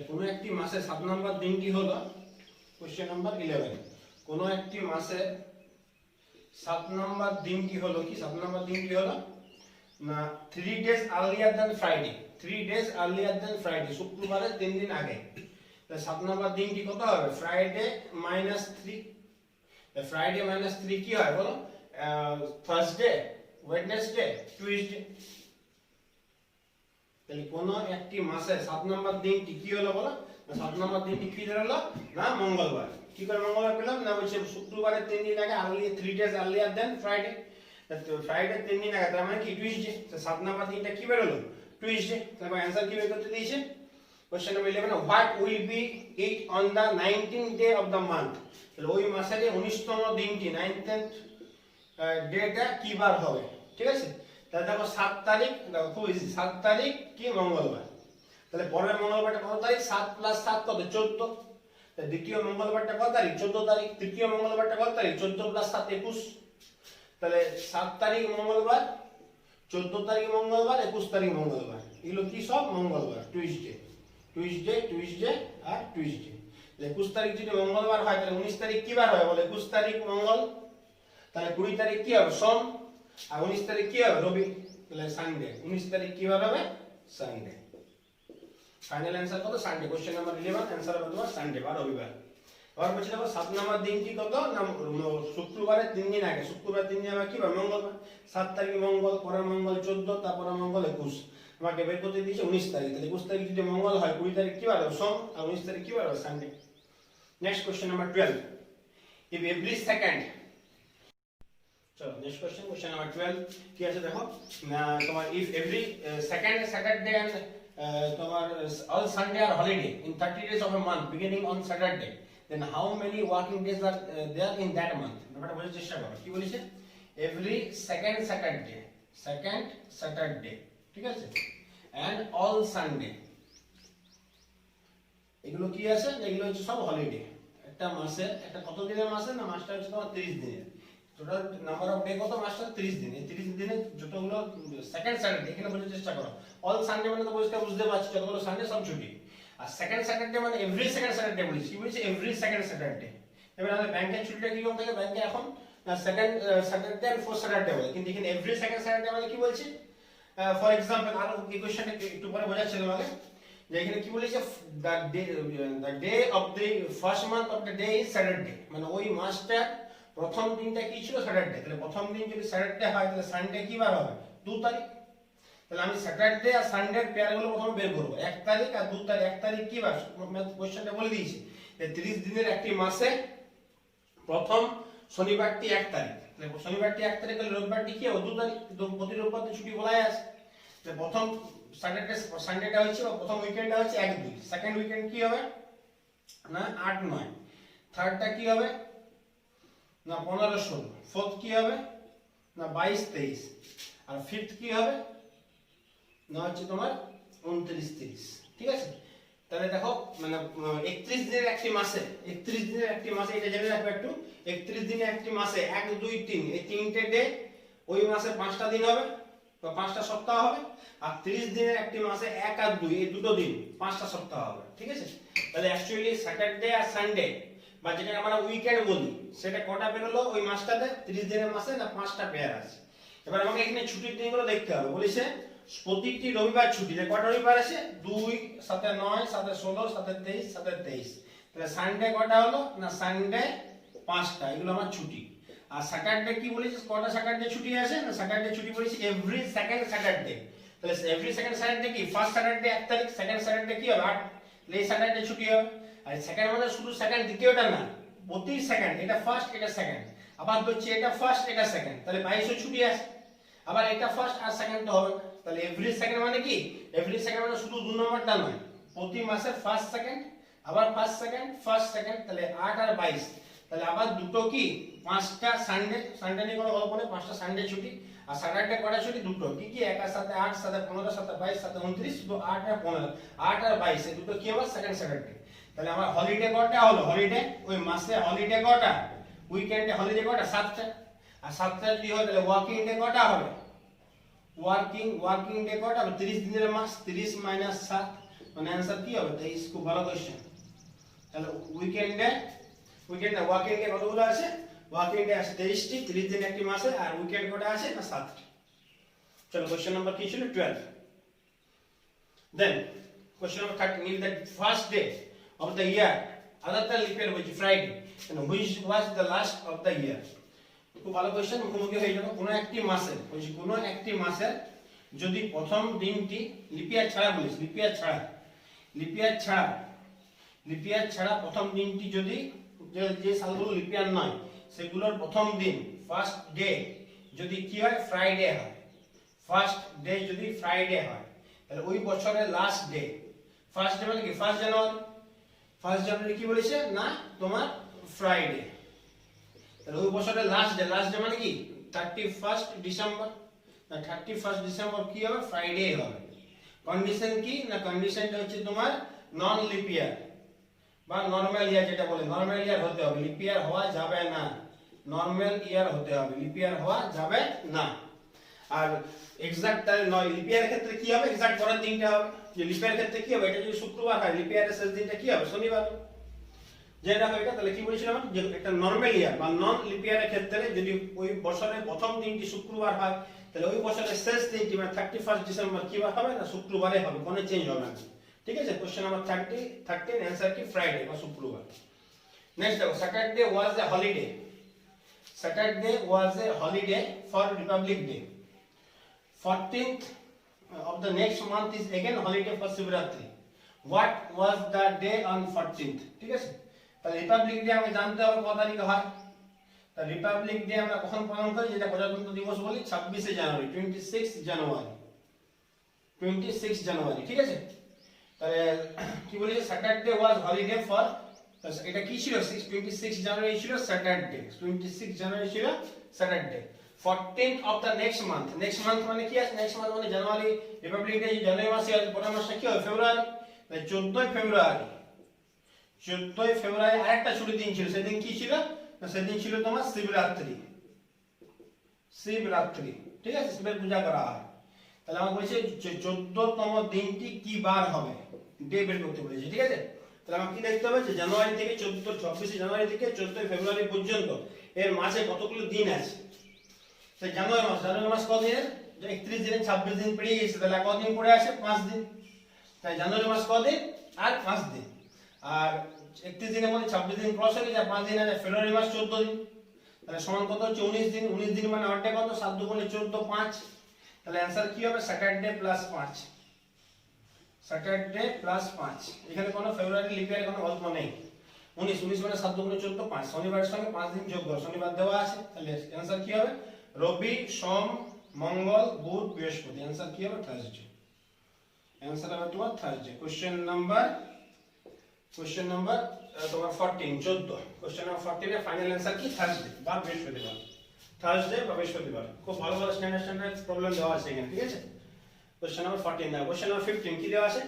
কোন একটি মাসে 7 নম্বর দিনটি হলো, क्वेश्चन नंबर 11, কোন একটি মাসে 7 নম্বর দিনটি হলো কি? 7 নম্বর দিনটি হলো না 3 days earlier than Friday। 3 days earlier than Friday, শুক্রবারের 3 দিন আগে। তাহলে 7 নম্বর দিনটি কত হবে? Friday minus 3। ফ্রাইডে মাইনাস 3 কি হয় বলো? Thursday, Wednesday, Tuesday. তাহলে কোন একটি মাসে 7 নম্বর দিনটি কি হলো বলো? 7 নম্বর দিনটি কি হলো? না মঙ্গলবার। কি করে মঙ্গলবার পেলাম না বলছে শুক্রবারের 3 দিন আগে early 3 days earlier than Friday. Friday 3 দিন আগে, তার মানে কি টুইসডে। তো 7 নাম্বার দিনটা কি বেরোলো টুইসডে। তারপর অ্যানসার কি বের করতে দিয়েছে question number 11 what will be it on the 19th day of the month. তাহলে ওই মাসের 19তম দিনটি 19th ডেটা কি বার হবে, ঠিক আছে। তাহলে দেখো 7 তারিখ, দেখো খুব ইজি, 7 তারিখ কি মঙ্গলবার। তাহলে পরের মঙ্গলবারটা কত তারিখ, 7 + 7 কত 14। তাহলে দ্বিতীয় মঙ্গলবারটা কত তারিখ 14 তারিখ। তৃতীয় মঙ্গলবারটা কত তারিখ 14 + 7 21। তাহলে 7 তারিখ মঙ্গলবার, 14 তারিখ মঙ্গলবার, 21 তারিখ মঙ্গলবার, এগুলো কি সব মঙ্গলবার, টুইসডে টুইসডে টুইসডে আর টুইসডে। 21 তারিখ যদি মঙ্গলবার হয় তাহলে 19 তারিখ কি বার হবে বলে 21 তারিখ মঙ্গল। তাহলে 20 তারিখ কি হবে সোম, আর 19 তারিখ কি হবে রবি, তাহলে সানডে। 19 তারিখ কি বার হবে সানডে। ফাইনাল অ্যানসার কত সানডে। কোশ্চেন নাম্বার 11 অ্যানসার হবে তোমার সানডে বা রবিবার। এবার বলছি দেখো 7 নাম্বার দিনটি কত না শুক্রবারের 3 দিন আগে। শুক্রবার 3 দিন আগে কি হবে মঙ্গলবার। 7 তারিখ মঙ্গল, পরের মঙ্গল 14, তারপরে মঙ্গল 21। আমাকে বের করতে দিয়েছে 19 তারিখ। তাহলে 21 তারিখ যদি মঙ্গল হয় 20 তারিখ কি বার হবে সোম, আর 19 তারিখ কি বার হবে Sunday. Next question number 12 if every second, চলো নেক্সট কোশ্চেন, কোশ্চেন নাম্বার 12 কি আছে দেখো তোমার if every second Saturday and তোমার all Sunday are holiday in 30 days of a month beginning on Saturday, then how many working days are there in that month। ব্যাপারটা বোঝার চেষ্টা করো কি বলেছে every second Saturday, ঠিক আছে, and all Sunday, এগুলো কি আছে, এগুলো হচ্ছে সব হলিডে। একটা মাসে একটা কত দিনের মাসে না মাসটা হচ্ছে তোমার 30 দিনের। টোটাল নাম্বার অফ ডে কত মাসটা 30 দিন। এই 30 দিনে যতগুলো সেকেন্ড স্যাটারডে, এখানে বোঝার চেষ্টা করো অল সানডে মানে তো বুঝতে পারছো যতগুলো সানডে সব ছুটি। আর সেকেন্ড স্যাটারডে মানে এভরি সেকেন্ড স্যাটারডে বলেছি, কি বলেছি এভরি সেকেন্ড স্যাটারডে। এবার আমাদের ব্যাংকের ছুটিটা কি রকম থাকে, ব্যাংকে এখন সেকেন্ড স্যাটারডে আর ফোর্থ স্যাটারডে বলে, কিন্তু এখানে এভরি সেকেন্ড স্যাটারডে মানে কি বলছি ফর एग्जांपल আর এই কোশ্চেনটা একটু পরে বোঝাচ্ছি তোমাকে যে এখানে কি বলেছে the day of the first month of the day is Saturday, মানে ওই মাসটা প্রথম দিনটা কি ছিল স্যাটারডে। তাহলে প্রথম দিন যদি স্যাটারডে হয় তাহলে সানডে কি বার হবে 2 তারিখ। তাহলে আমি স্যাটারডে আর সানডে এর পেয়ারগুলো প্রথমে বের করব 1 তারিখ আর 2 তারিখ। 1 তারিখ কি বার কোশ্চেনটা বলে দিয়েছি যে 30 দিনের একটি মাসে প্রথম শনিবারটি 1 তারিখ। তাহলে শনিবারটি 1 তারিখ হলে রবিবারটি কি হবে 2 তারিখ। প্রতি রবিবার তো ছুটি বলাই আছে। তাহলে প্রথম স্যাটারডে সানডেটা হচ্ছে বা প্রথম উইকেন্ডটা হচ্ছে 1 2। সেকেন্ড উইকেন্ড কি হবে না 8 9। থার্ডটা কি হবে না 15 16। ফোর্থ কি হবে না 22 23। আর ফিফথ কি হবে না হচ্ছে তোমার 29 30, ঠিক আছে। তাহলে দেখো মানে 31 দিনের একটি মাসে, 31 দিনের একটি মাসে এটা জেনে রাখবে একটু। 31 দিনের একটি মাসে 1 2 3 এই তিনটে ডে, ওই মাসে 5টা দিন হবে বা 5টা সপ্তাহ হবে। আর 30 দিনের একটি মাসে 1 আর 2 এই দুটো দিন 5টা সপ্তাহ হবে, ঠিক আছে। তাহলে অ্যাকচুয়ালি স্যাটারডে আর সানডে বা যেটা আমরা উইকেন্ড বলি সেটা কটা বেরোলো ওই মাসটাতে 30 দিনের মাসে না 5টা পেয়ার আছে। এবার আমাকে এখানে ছুটির দিনগুলো দেখতে হবে। বলেছে প্রতিটি রবিবার ছুটি, যে কটা রবিবার আছে 2 7 9 7 16 7 23 7 23। তাহলে সানডে কটা হলো না সানডে 5টা, এগুলো আমার ছুটি। আর স্যাটারডে কি বলেছে কটা স্যাটারডে ছুটি আছে না স্যাটারডে ছুটি বলেছে এভরি সেকেন্ড স্যাটারডে। তাহলে এভরি সেকেন্ড স্যাটারডে কি ফার্স্ট স্যাটারডে 1 তারিখ, সেকেন্ড স্যাটারডে কি হবে 8, এই স্যাটারডে ছুটি হবে। আর সেকেন্ড মানে শুধু সেকেন্ড দ্বিতীয়টা না, প্রতি সেকেন্ড, এটা ফার্স্ট এটা সেকেন্ড, আবার হচ্ছে এটা ফার্স্ট এটা সেকেন্ড, তাহলে 22 ছুটি আছে। আবার এটা ফার্স্ট আর সেকেন্ড তো হবে। তাহলে এভরি সেকেন্ড মানে কি এভরি সেকেন্ড মানে শুধু 2 নম্বরটা নয়, প্রতি মাসে ফার্স্ট সেকেন্ড, আবার ফার্স্ট সেকেন্ড, তাহলে 8 আর 22। তাহলে আবার দুটো কি 5টা সানডে, সানডে নিয়ে কোনো গল্প নেই, 5টা সানডে ছুটি। আর স্যাটারডে কটা ছুটি দুটো, কি কি 1 আর 7 8 7 15 7 22 7 29, শুধু 8 আর 15, 8 আর 22 এই দুটো কি হবে সেকেন্ড স্যাটারডে। তাহলে আমার হলিডে কটা হলো, হলিডে ওই মাসে হলিডে কটা, উইকেন্ডে হলিডে কটা 7টা। আর 7টা যদি হয় তাহলে ওয়ার্কিং ডে কটা হবে, ওয়ার্কিং ডে কটা হবে 30 দিনের মাস, 30 - 7 মানে आंसर কি হবে 23। খুব ভালো কোশ্চেন। তাহলে উইকেন্ডে ওয়ার্কিং ডে কতগুলো আছে, ওয়ার্কিং ডে আছে 23টি, 30 দিন একটি মাসে। আর উইকেন্ড কটা আছে না 7টি। চলো কোশ্চেন নাম্বার কি ছিল 12। Then question number 13 if the first day of the year other than leap year which Friday and which was the last of the year। খুব ভালো কোশ্চেন, মুখোমুখি হয়ে যাবে। কোনো একটি মাসে যদি প্রথম দিনটি লিপ ইয়ার ছাড়া বলিস, লিপ ইয়ার ছাড়া প্রথম দিনটি যদি যে সালগুলো লিপ ইয়ার নয় সেগুলোর প্রথম দিন ফার্স্ট ডে যদি কি হয় ফ্রাইডে হয়, ফার্স্ট ডে যদি ফ্রাইডে হয় তাহলে ওই বছরের লাস্ট ডে, ফার্স্ট ডে মানে কি ফার্স্ট জানুয়ারি, ফার্স্ট জানুয়ারি কি বলেছে না তোমার ফ্রাইডে, তাহলে ওই বছরের লাস্ট ডে মানে কি 31st ডিসেম্বর, না 31st ডিসেম্বর কি হবে ফ্রাইডে হবে। কন্ডিশন কি না কন্ডিশনটা হচ্ছে তোমার নন লিপ ইয়ার বা নরমাল ইয়ার, যেটা বলে নরমাল ইয়ার হতে হবে, লিপ ইয়ার হওয়া যাবে না, নরমাল ইয়ার হতে হবে, লিপ ইয়ার হওয়া যাবে না। আর এক্সাক্ট তাহলে নয় লিপ ইয়ারের ক্ষেত্রে কি হবে এক্সাক্ট পরের দিনটা হবে, যে লিপ ইয়ারের ক্ষেত্রে কি হবে এটা যদি শুক্রবার হয় লিপ ইয়ারের শেষ দিনটা কি হবে শনিবার, যেটা হয় এটা তাহলে কি বলেছিলাম যে একটা নরমাল ইয়ার বা নন লিপ ইয়ারের ক্ষেত্রে যদি ওই বছরের প্রথম দিনটি শুক্রবার হয় তাহলে ওই বছরের শেষ দিনটি মানে 31st ডিসেম্বর কি বার হবে না শুক্রবারে হবে, কোনো চেঞ্জ হবে না। ঠিক আছে, কোশ্চেন নাম্বার 13 आंसर কি ফ্রাইডে বা শুক্রবার। নেক্সট দেখো Saturday was a holiday, Saturday was a holiday for Republic day, 14th of the next month is again holiday for Shivratri. What was the day on 14th? ঠিক আছে, তাহলে Republic day আমরা জানতে হবে কত তারিখে হয়, তা রিপাবলিক ডে আমরা কখন পালন করি যেটা প্রজাতন্ত্র দিবস বলি 26 জানুয়ারি, 26 জানুয়ারি, 26 জানুয়ারি। ঠিক আছে, তাহলে কি বলেছে স্যাটারডে ওয়াজ হলিডে ফর, এটা কি ছিল 26 জানুয়ারি ছিল স্যাটারডে, 26 জানুয়ারি ছিল Saturday. 14th of the next month, next month মানে কি আছে নেক্সট মান্থ মানে জানুয়ারি, রিপাবলিক ডে জানুয়ারি মাসে আছে, পরের মাসটা কি হবে ফেব্রুয়ারি, তাই 14 ফেব্রুয়ারি, 14 ফেব্রুয়ারি আরেকটা ছুটির দিন ছিল, সেদিন কি ছিল না সেদিন ছিল তোমার শিবরাত্রি, শিবরাত্রি। ঠিক আছে, শিবের পূজা করা হয়, তাহলে আমরা বলেছি 14তম দিনটি কি বার হবে ডে বের করতে বলেছি। ঠিক আছে, তাহলে আমাকে কি দেখতে হবে যে জানুয়ারি থেকে 26 জানুয়ারি থেকে 14 ফেব্রুয়ারি পর্যন্ত এর মাঝে কতগুলো দিন আছে। তাই জানুয়ারি মাস কদিনের 31 দিনে 26 দিন পেরিয়ে গেছে, তাহলে কদিন পড়ে আসে 5 দিন, তাই জানুয়ারি মাস কদিন আর 5 দিন, আর 31 দিনের মধ্যে 26 দিন ক্রস হয়ে যায় 5 দিন আছে, ফেব্রুয়ারি মাস 14 দিন, তাহলে সমান কত হচ্ছে 19 দিন, 19 দিন মানে অর্ধেক কত 7 দুগুণে 14 5, তাহলে आंसर কি হবে স্যাটারডে প্লাস 5, স্যাটারডে প্লাস 5। এখানে কোনো ফেব্রুয়ারি লিপ ইয়ারের কোনো গল্প নেই, 19 মানে 7 দুগুণে 14 5, শনিবারের সঙ্গে 5 দিন যোগ করো, শনিবার দেওয়া আছে, তাহলে आंसर কি হবে রবি সোম মঙ্গল বুধ বৃহস্পতি, आंसर কি হবে থার্সডে, आंसर হবে তোমার থার্সডে। কোশ্চেন নাম্বার তোমার 14 14, কোশ্চেন নাম্বার 14 এর ফাইনাল आंसर কি থার্সডে বা বৃহস্পতিবার, থার্সডে বা বৃহস্পতিবার। খুব ভালো ভালো স্ট্যান্ডার্ড প্রবলেম দেওয়া আছে এখানে। ঠিক আছে, কোশ্চেন নাম্বার 14 না, কোশ্চেন নাম্বার 15 কি দেওয়া আছে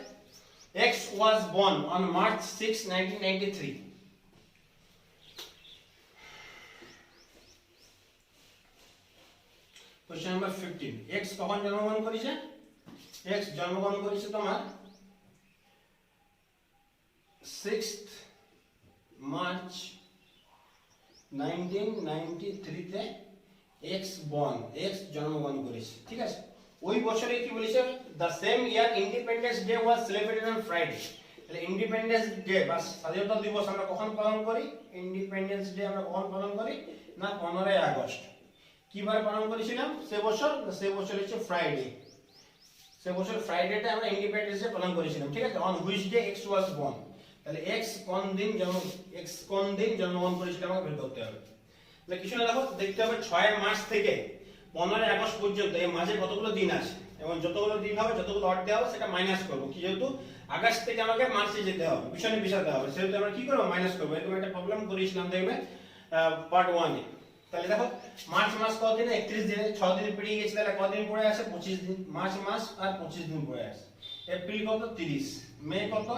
X was born on March 6 1993, question number 15 X কখন জন্মগ্রহণ করেছে, X জন্মগ্রহণ করেছে তোমার 6th মার্চ 1993 তে X born, X জন্মগ্রহণ করেছে। ঠিক আছে, ওই বছরে কি বলেছে the same year Independence Day was celebrated on Friday, তাহলে ইন্ডিপেন্ডেন্স ডে বা স্বাধীনতা দিবস আমরা কখন পালন করি, ইন্ডিপেন্ডেন্স ডে আমরা কখন পালন করি না 15 আগস্ট। কিভাবে পালন করেছিলাম সে বছর হচ্ছে ফ্রাইডে, সে বছর ফ্রাইডেটা আমরা ইন্ডিপেন্ডেন্স ডে পালন করেছিলাম। ঠিক আছে, on which day X was born, তাহলে X কোন দিন জন্মগ্রহণ করেছিল আমাকে বের করতে হবে। তাহলে কিছু না দেখো দেখতে হবে 6 মার্চ থেকে 15 আগস্ট পর্যন্ত এই মাঝে কতগুলো দিন আছে এবং যতগুলো দিন হবে যতগুলো অড দেওয়া হবে সেটা মাইনাস করব, কি যেহেতু আগস্ট থেকে আমাকে মার্চে যেতে হবে পিছনে পিছাতে হবে, সেহেতু আমরা কি করব মাইনাস করব। এরকম একটা প্রবলেম করেছিলাম দেখবে পার্ট 1 এ। তাহলে দেখো মার্চ মাস কতদিন 31 দিনে 6 দিন পেরিয়ে গেছে, তাহলে কতদিন পড়ে আসে 25 দিন, মার্চ মাস আর 25 দিন পড়ে আসে। এপ্রিল কত 30, মে কত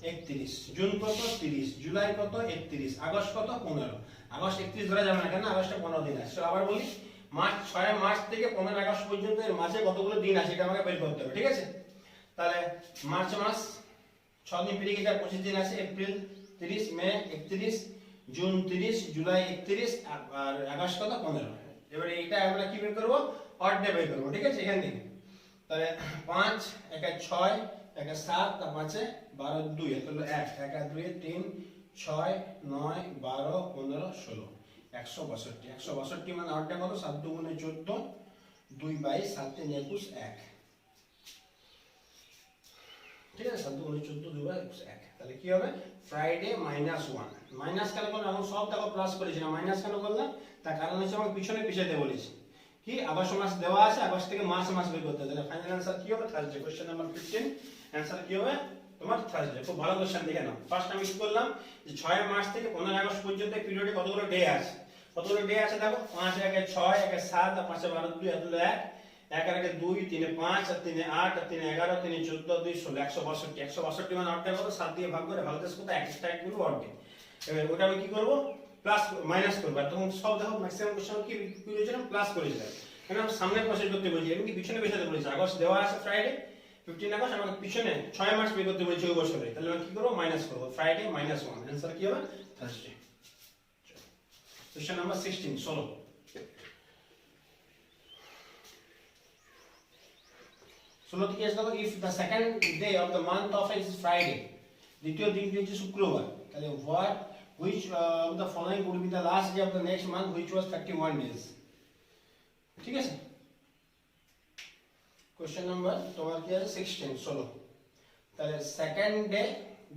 31, জুন কত 30, জুলাই কত 31, আগস্ট কত 15, আগস্ট 31 ধরা যাবে না কেন আগস্টে 15 দিন আছে। আবার বলি মার্চ 6 মার্চ থেকে 15 আগস্ট পর্যন্ত এর মাঝে কতগুলো দিন আছে এটা আমাকে বের করতে হবে। ঠিক আছে, তাহলে মার্চ মাস 6 দিন পেরিয়ে গেছে 25 দিন আছে, এপ্রিল 30, মে 31, জুন 30, জুলাই 31 আর আগস্ট কত 15। এবারে এটা আমরা কি বের করব অড ডে বের করব। ঠিক আছে, এখান থেকে তাহলে 5 1 6 1 7 তার 5 12 2 তাহলে 1 1 2 3 6 9 12 15 16 162 মানে অড ডে কত 7 2 গুণে 14 2 22 7 3 21 1। ঠিক আছে, 7 2 14 2 1 তাহলে কি হবে ফ্রাইডে -1 মাইনাস কেন করলাম এখন সব দেখো প্লাস করেছি না মাইনাস কেন করলাম তার কারণ হচ্ছে আমাকে পিছনে পিছাতে বলেছি কি আগস্ট মাস দেওয়া আছে আগস্ট থেকে মার্চ মাস বের করতে তাহলে ফাইনাল অ্যানসার কি হবে থার্সডে কোশ্চেন নাম্বার 15 অ্যানসার কি হবে তোমার থার্সডে খুব ভালো কোশ্চেন দেখে নাও ফার্স্ট আমি কি করলাম যে 6 মার্চ থেকে 15 আগস্ট পর্যন্ত পিরিয়ডে কতগুলো ডে আছে দেখো 5 একে 6 একে 7 আর 5 এ 12 2 এত 1 1 একে 2 3 এ 5 আর 3 এ 8 আর 3 এ 11 3 এ 14 2 16 162 মানে 8 কত 7 দিয়ে ভাগ করে ভাগদেশ কত এক স্ট্রাইক করব অর্ডে এবার ওটা আমি কি করব প্লাস মাইনাস করব তখন সব দেখো ম্যাক্সিমাম কোশ্চেন কি করেছিলাম প্লাস করেছিলাম কারণ সামনে প্রসেস করতে বলছি এমনকি পিছনে পেছাতে বলেছি আগস্ট দেওয়া আছে ফ্রাইডে 15 আগস্ট আমাকে পিছনে 6 মাস বের করতে বলেছি ওই বছরে তাহলে আমি কি করব মাইনাস করব ফ্রাইডে -1 आंसर কি হবে থার্সডে क्वेश्चन नंबर 16 सोलो কি আছে দেখো if the second day of the month of is Friday দ্বিতীয় দিনটি হচ্ছে শুক্রবার তাহলে what which of the following would be the last day of the next month which was 31 days ঠিক আছে क्वेश्चन नंबर তোমার কি আছে 16 সোলো তাহলে সেকেন্ড ডে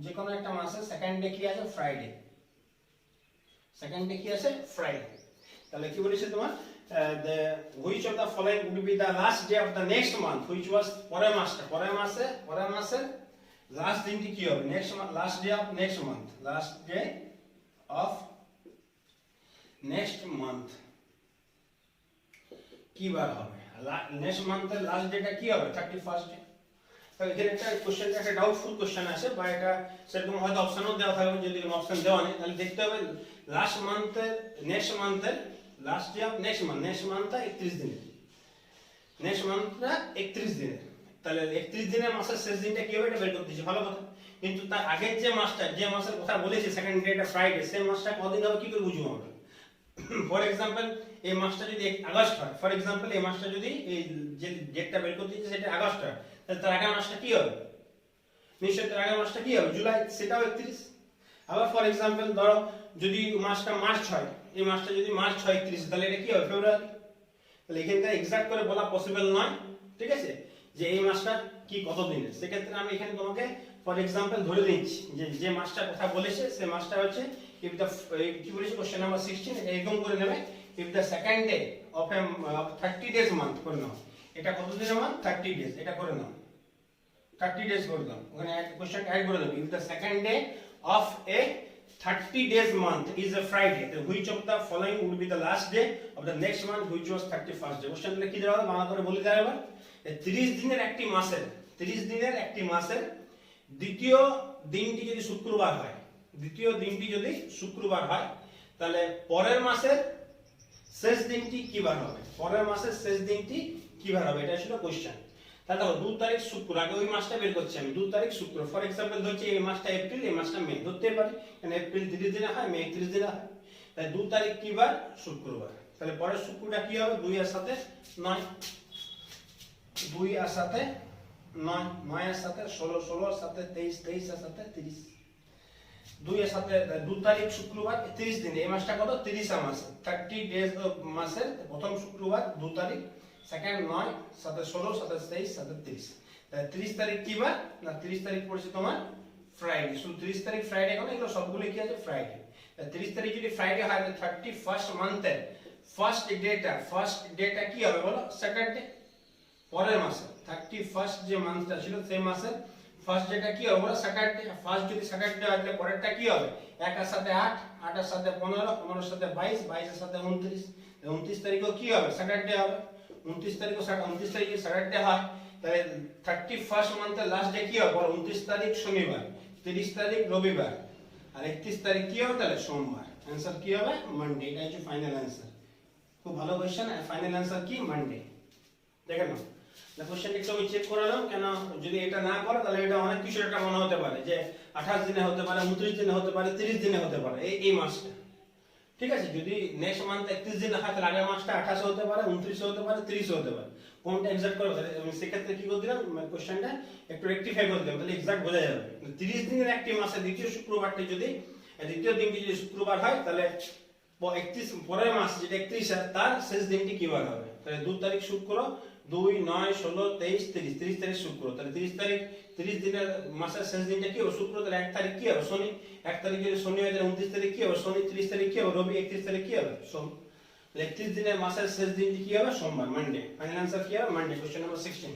যে কোনো একটা মাসে সেকেন্ড ডে কি আছে ফ্রাইডে সেকেন্ড ডে কি আছে ফ্রাইডে তাহলে কি বলেছে তোমার the which of the following would be the last day of the next month which was পরের মাসে লাস্ট দিনটি কি হবে next month last day of next month কি বার হবে নেক্সট মান্থের লাস্ট ডেটা কি হবে 31st ডে তাহলে এখানে একটা কোশ্চেনটা একটা ডাউটফুল কোশ্চেন আছে বা এটা সেরকম হয়তো অপশনও দেওয়া থাকবে যদি কোনো অপশন দেওয়া নেই তাহলে দেখতে হবে লাস্ট মান্থের নেক্সট মান্থের লাস্ট ডে অফ নেক্সট মান্থটা 31 দিনের নেক্সট মান্থটা 31 দিনের তাহলে 31 দিনের মাসের শেষ দিনটা কি হবে এটা বের করতে দিয়েছি ভালো কথা কিন্তু তার আগের যে মাসের কথা বলেছি সেকেন্ড ডেটা ফ্রাইডে সেই মাসটা কদিন হবে কি করে বুঝবো আমরা ফর एग्जांपल এই মাসটা যদি আগস্ট হয় ফর एग्जांपल এই মাসটা যদি এই যে ডেটটা বের করতে দিয়েছি সেটা আগস্ট হয় তাহলে তার আগের মাসটা কি হবে নিশ্চয়ই তার আগের মাসটা কি হবে জুলাই সেটাও 31 আবার ফর एग्जांपल ধরো যদি মাসটা মার্চ হয় এই মাসটা যদি মার্চ 31 তাহলে এটা কি হবে ফেব্রুয়ারি তাহলে এখানকার এক্সাক্ট করে বলা পসিবল নয় ঠিক আছে যে এই মাসটা কি কত দিনের সেক্ষেত্রে আমি এখানে তোমাকে ফর एग्जांपल ধরে দিচ্ছি যে মাসটা কথা বলেছে সেই মাসটা হচ্ছে if the কি বলেছে কোশ্চেন নাম্বার 16 একদম করে নেবে if the second day of a 30 days month করে নাও এটা কত দিনের মান্থ 30 days এটা করে নাও 30 days করে দাও ওখানে একটা কোশ্চেন অ্যাড করে দাও if the second day of a 30 days month is a Friday then which of the following would be the last day of the next month which was 31st day কোশ্চেনটা কি দেওয়া বাংলা করে বলে দাও এবার 30 দিনের একটি মাসের দ্বিতীয় দিনটি যদি শুক্রবার হয় তাহলে পরের মাসের শেষ দিনটি কি বার হবে এটা ছিল কোশ্চেন তাহলে দেখো 2 তারিখ শুক্র আগে ওই মাসটা বের করছি আমি 2 তারিখ শুক্র ফর एग्जांपल ধরছি এই মাসটা এপ্রিল এই মাসটা মে ধরতে পারি কারণ এপ্রিল 30 দিনে হয় মে 31 দিনে হয় তাহলে 2 তারিখ কি বার শুক্রবার তাহলে পরের শুক্রটা কি হবে 2 এর সাথে 9 2 এর সাথে 9 9 এর সাথে 16 16 এর সাথে 23 23 এর সাথে 30 2 এর সাথে 2 তারিখ শুক্রবার 30 দিন এই মাসটা কত 30 মাস 30 ডেজ মাসের প্রথম শুক্রবার 2 তারিখ সেকেন্ড 9 সাথে 16 সাথে 23 সাথে 30 তাহলে 30 তারিখ কি বার না 30 তারিখ পড়ছে তোমার ফ্রাইডে শুধু 30 তারিখ ফ্রাইডে কেন এগুলো সবগুলো কি আছে ফ্রাইডে তাহলে 30 তারিখ যদি ফ্রাইডে হয় তাহলে 31st মান্থের ফার্স্ট ডেটা কি হবে বলো স্যাটারডে পরের মাসে 31st যে মান্থটা ছিল সেই মাসে ফার্স্ট ডেটা কি হবে বলো স্যাটারডে ফার্স্ট যদি স্যাটারডে হয় তাহলে পরেরটা কি হবে 1 এর সাথে 8 8 এর সাথে 15 15 এর সাথে 22 22 এর সাথে 29 29 তারিখও কি হবে স্যাটারডে হবে 29 তারিখে স্যাটারডে হয় তাহলে 31st মান্থের লাস্ট ডে কি হবে বলো 29 তারিখ শনিবার 30 তারিখ রবিবার আর 31 তারিখ কি হবে তাহলে সোমবার आंसर কি হবে মানডে এটা হচ্ছে ফাইনাল आंसर খুব ভালো কোশ্চেন আর ফাইনাল आंसर কি মানডে দেখেন না কোশ্চেনটা একটু আমি চেক করালাম কেন যদি এটা না করো তাহলে এটা অনেক কিছু একটা মনে হতে পারে যে 28 দিনে হতে পারে 29 দিনে হতে পারে 30 দিনে হতে পারে এই মাসটা ঠিক আছে যদি নেক্সট মান্থ 31 দিনে হয় তাহলে আগের মাসটা 28 হতে পারে 29 হতে পারে 30 হতে পারে কোনটা এক্সাক্ট করব তাহলে আমি সেক্ষেত্রে কি করে দিলাম কোশ্চেনটা একটু রেকটিফাই করে দিলাম তাহলে এক্সাক্ট বোঝা যাবে 30 দিনের একটি মাসে দ্বিতীয় শুক্রবারটি যদি দ্বিতীয় দিনটি যদি শুক্রবার হয় তাহলে 31 পরের মাস যেটা 31 তার শেষ দিনটি কি বার হবে তাহলে 2 তারিখ শুক্র 2 9 16 23 30 30 তারিখ শুক্র, তাহলে 30 তারিখ 30 দিনের মাসের শেষ দিনটা কি হবে শুক্র, তাহলে 1 তারিখ কি হবে শনি, 1 তারিখ যদি শনি হয় তাহলে 29 তারিখ কি হবে শনি, 30 তারিখ কি হবে রবি, 31 তারিখ কি হবে সোম, তাহলে 31 দিনের মাসের শেষ দিনটি কি হবে সোমবার, মানডে। ফাইনাল आंसर কি হবে Monday. Question number 16।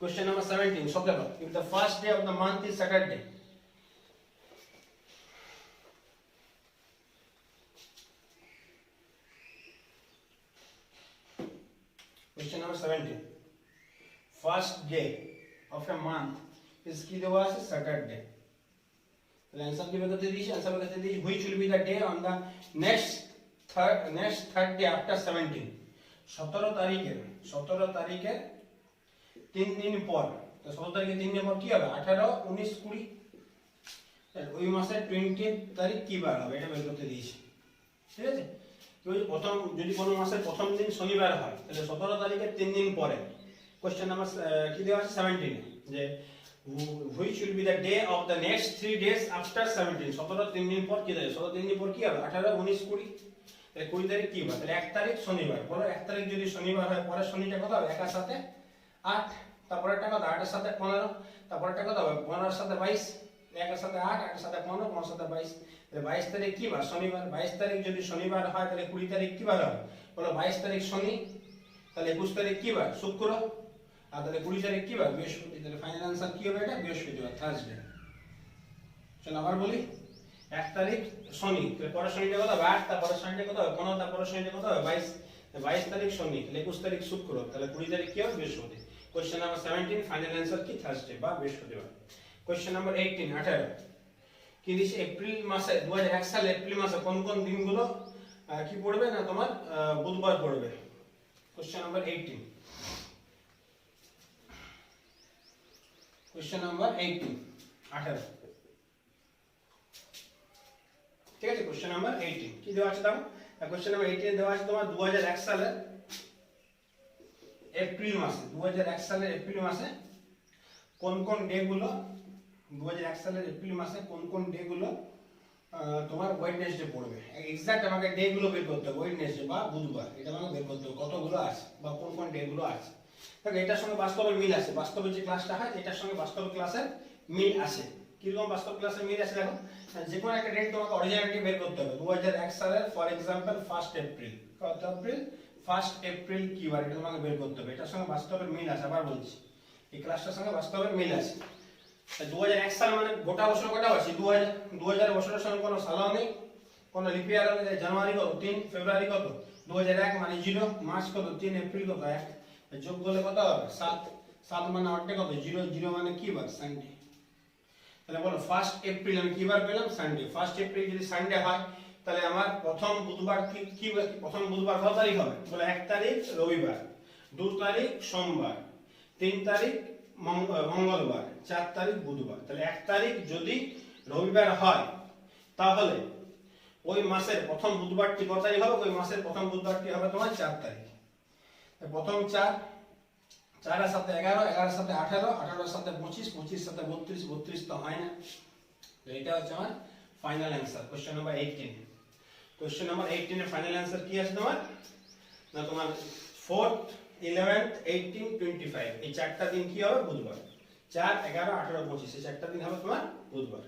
Question number 17 সব দেখো, if the first day of the month is Saturday. Question number 17. First day of a month is কি দেওয়া আছে স্যাটারডে। তাহলে आंसर কি বের করতে দিয়েছি, आंसर বের করতে দিয়েছি which will be the day on the next third day after 17। 17 তারিখের 3 দিন পর, তো 17 তারিখে 3 দিন পর কি হবে 18 19 20, তাহলে ওই মাসের 20 তারিখ কি বার হবে এটা বের করতে দিয়েছি, ঠিক আছে। প্রথম যদি কোনো মাসের প্রথম দিন শনিবার হয় তাহলে 17 তারিখের 3 দিন পরে। কোশ্চেন নাম্বার কি দেওয়া আছে 17 যে which will be the day of the next 3 days after 17। 17 3 দিন পর কি দেবে, 17 3 দিন পর কি হবে 18 19 20, তাহলে 20 তারিখ কি হবে, তাহলে 1 তারিখ শনিবার। বলো 1 তারিখ যদি শনিবার হয় পরের শনিটা কত হবে 1 এর সাথে 8, তারপরেরটা কত 8 এর সাথে 15, তারপরেরটা কত হবে 15 এর সাথে 22, 1 এর সাথে 8 8 এর সাথে 15 15 এর সাথে 22, তাহলে 22 তারিখ কি বার শনিবার। 22 তারিখ যদি শনিবার হয় তাহলে 20 তারিখ কি বার হবে, বলো 22 তারিখ শনি, তাহলে 21 তারিখ কি বার শুক্র, আর তাহলে 20 তারিখ কি বার বৃহস্পতি। তাহলে ফাইনাল आंसर কি হবে এটা বৃহস্পতিবার, থার্সডে। চলো আবার বলি, 1 তারিখ শনি, তাহলে পরের শনিটা কত হবে 8, তারপরের শনিটা কত হবে 15, তারপরের শনিটা কত হবে 22, 22 তারিখ শনি, তাহলে 21 তারিখ শুক্র, তাহলে 20 তারিখ কি হবে বৃহস্পতি। কোশ্চেন নাম্বার 17 ফাইনাল आंसर কি থার্সডে বা বৃহস্পতিবার। কোশ্চেন নাম্বার 18 18 কি দিছে এপ্রিল মাসে 2001 সালে এপ্রিল মাসে কোন কোন দিনগুলো কি পড়বে না তোমার বুধবার পড়বে। Question number 18। কোশ্চেন নাম্বার 18 18, ঠিক আছে। কোশ্চেন নাম্বার 18 কি দেওয়া আছে দাও, কোশ্চেন নাম্বার 18 দেওয়া আছে তোমার 2001 সালে এপ্রিল মাসে, 2001 সালের এপ্রিল মাসে কোন কোন ডে গুলো, 2001 সালের এপ্রিল মাসে কোন কোন ডে গুলো তোমার ওয়েডনেসডে পড়বে। এক্সাক্ট আমাকে ডে গুলো বের করতে হবে, ওয়েডনেসডে বা বুধবার, এটা আমাকে বের করতে হবে কতগুলো আছে বা কোন কোন ডে গুলো আছে। দেখো এটার সঙ্গে বাস্তবের মিল আছে, বাস্তবে যে ক্লাসটা হয় এটার সঙ্গে বাস্তব ক্লাসের মিল আছে। কিরকম বাস্তব ক্লাসের মিল আছে দেখো, যে কোনো একটা ডেট তোমাকে অরিজিনালিটি বের করতে হবে। 2001 সালের ফর एग्जांपल 1 এপ্রিল, কত এপ্রিল 1 এপ্রিল কি বার, এটা তোমাকে বের করতে হবে। এটার সঙ্গে বাস্তবের মিল আছে, আবার বলছি এই ক্লাসটার সঙ্গে বাস্তবের মিল আছে। 2001 সাল মানে গোটা বছর কটা আছে 2000 বছরের সঙ্গে কোনো সালও নেই, কোনো লিপ ইয়ার নেই। জানুয়ারি কত 3, ফেব্রুয়ারি কত 2001 মানে 0, মার্চ কত 3, এপ্রিল কত 1, যোগ করলে কত হবে 7, 7 মানে 8 কত 0, 0 মানে কি বার সানডে। তাহলে বলো 1 এপ্রিল আমি কি বার পেলাম সানডে। 1 এপ্রিল যদি সানডে হয় তাহলে আমার প্রথম বুধবার কি প্রথম বুধবার কত তারিখ হবে, বলো 1 তারিখ রবিবার, 2 তারিখ সোমবার, 3 তারিখ মঙ্গলবার, 4 তারিখ বুধবার। তাহলে 1 তারিখ যদি রবিবার হয় তাহলে ওই মাসের প্রথম বুধবারটি কত তারিখ হবে, ওই মাসের প্রথম বুধবারটি হবে তোমার 4 তারিখ। প্রথম 4, 4 এর সাথে 11, 11 এর সাথে 18, 18 এর সাথে 25, 25 এর সাথে 32, 32 তো হয় না। তো এটা হচ্ছে আমার final answer question number 18। Question number 18 এর ফাইনাল आंसर কি আছে তোমার, না তোমার 4th 11th 18 25 এই চারটা দিন কি হবে বুধবার। 4 11 18 25 এই চারটা দিন হবে তোমার বুধবার।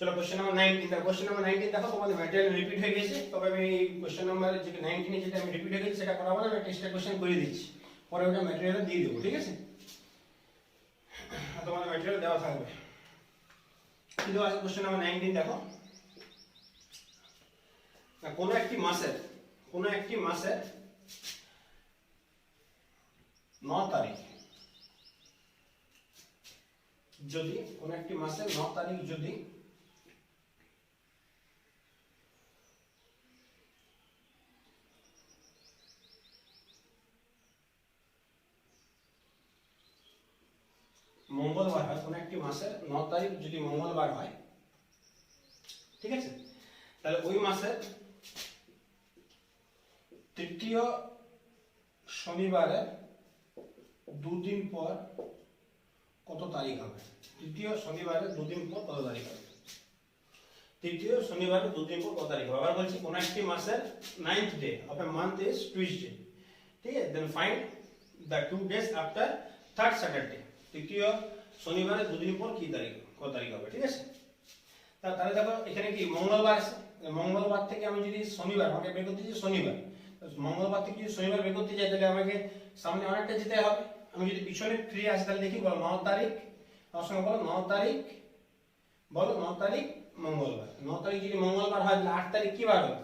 চলো কোশ্চেন নাম্বার 19 দেখো। কোশ্চেন নাম্বার 19 দেখো তোমাদের ম্যাটেরিয়াল রিপিট হয়ে গেছে, তবে আমি কোশ্চেন নাম্বার যে 19 এ যেটা আমি রিপিট হয়ে গেছে সেটা করাবো না, আমি টেস্টের কোশ্চেন করে দিচ্ছি, পরে ওটা ম্যাটেরিয়াল দিয়ে দেবো, ঠিক আছে। তোমাদের ম্যাটেরিয়াল দেওয়া থাকবে। কি দেওয়া আছে কোশ্চেন নাম্বার 19 দেখো, কোন একটি মাসের 9 তারিখ যদি কোন একটি মাসের 9 তারিখ যদি মঙ্গলবার হয়, কোন একটি মাসের 9 তারিখ যদি মঙ্গলবার হয়, ঠিক আছে, তাহলে ওই মাসের তৃতীয় শনিবারের দুদিন পর কত তারিখ হবে। তৃতীয় শনিবারের দুদিন পর কত তারিখ হবে, তৃতীয় শনিবারের দুদিন পর কত তারিখ হবে। আবার বলছি কোন একটি মাসের 9th day of a month is Tuesday, ঠিক আছে। Then find the 2 days after third Saturday, তৃতীয় শনিবারের দুদিন পর কি তারিখ, কত তারিখ হবে, ঠিক আছে। তাহলে দেখো এখানে কি মঙ্গলবার আছে, মঙ্গলবার থেকে আমি যদি শনিবার, আমাকে বের করতে চাই শনিবার, মঙ্গলবার থেকে যদি শনিবার বের করতে চাই তাহলে আমাকে সামনে অনেকটা যেতে হবে। আমি যদি পিছনে ফিরে আসি তাহলে দেখি, বলো 9 তারিখ, আমার সঙ্গে বলো 9 তারিখ, বলো 9 তারিখ মঙ্গলবার। 9 তারিখ যদি মঙ্গলবার হয় তাহলে 8 তারিখ কি বার হবে,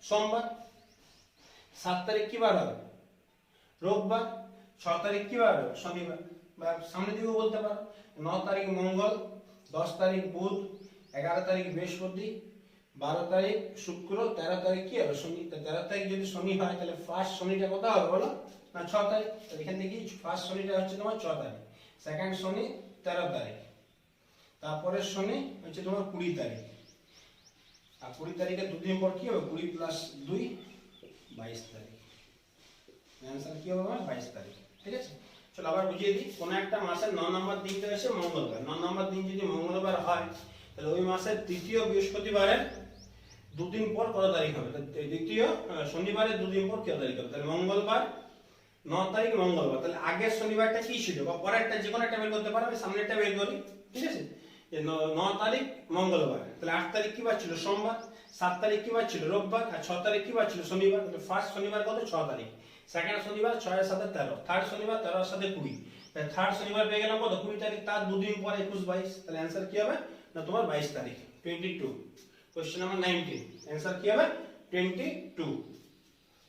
সোমবার। 7 তারিখ কি বার হবে, রোববার। 6 তারিখ কি বার হবে, শনিবার। বা সামনে দিকেও বলতে পারো 9 তারিখ মঙ্গল, 10 তারিখ বুধ, 11 তারিখ বৃহস্পতি, 12 তারিখ শুক্র, 13 তারিখ কি হবে, শনি। 13 তারিখ যদি শনি হয় তাহলে ফার্স্ট শনিটা কত হবে বলো, না 6 তারিখ। এখান থেকে ফার্স্ট শনিটা হচ্ছে তোমার 6 তারিখ, সেকেন্ড শনি 13 তারিখ, তারপরে শনি হচ্ছে তোমার 20 তারিখ, আর 20 তারিখের দুদিন পর কি হবে, 20 প্লাস 2 22 তারিখ। অ্যান্সার কি হবে আমার 22 তারিখ, ঠিক আছে। চলো আবার বুঝিয়ে দিই, কোন একটা মাসের 9 নম্বর দিনটা হচ্ছে মঙ্গলবার। 9 নম্বর দিন যদি মঙ্গলবার হয় তাহলে ওই মাসের তৃতীয় বৃহস্পতিবারের দুদিন পর কত তারিখ হবে, দ্বিতীয় শনিবারের দুদিন পর কত তারিখ হবে। তাহলে মঙ্গলবার 9 তারিখ মঙ্গলবার, তাহলে আগের শনিবারটা কি ছিল বা পরেরটা যে কোনো একটা বের করতে পারো, আমি সামনেরটা বের করি, ঠিক আছে। 9 তারিখ মঙ্গলবার, তাহলে 8 তারিখ কি বার ছিল, সোমবার। 7 তারিখ কি বার ছিল, রোববার। আর 6 তারিখ কি বার ছিল, শনিবার। তাহলে ফার্স্ট শনিবার কত, 6 তারিখ। সেকেন্ড শনিবার 6 এর সাথে 13, থার্ড শনিবার 13 এর সাথে 20, তাহলে থার্ড শনিবার পেয়ে গেলাম কত, 20 তারিখ, তার দুদিন পর 21 22, তাহলে অ্যান্সার কি হবে না তোমার 22 তারিখ, 22। কোশ্চেন নাম্বার 19, অ্যান্সার কি হবে 22।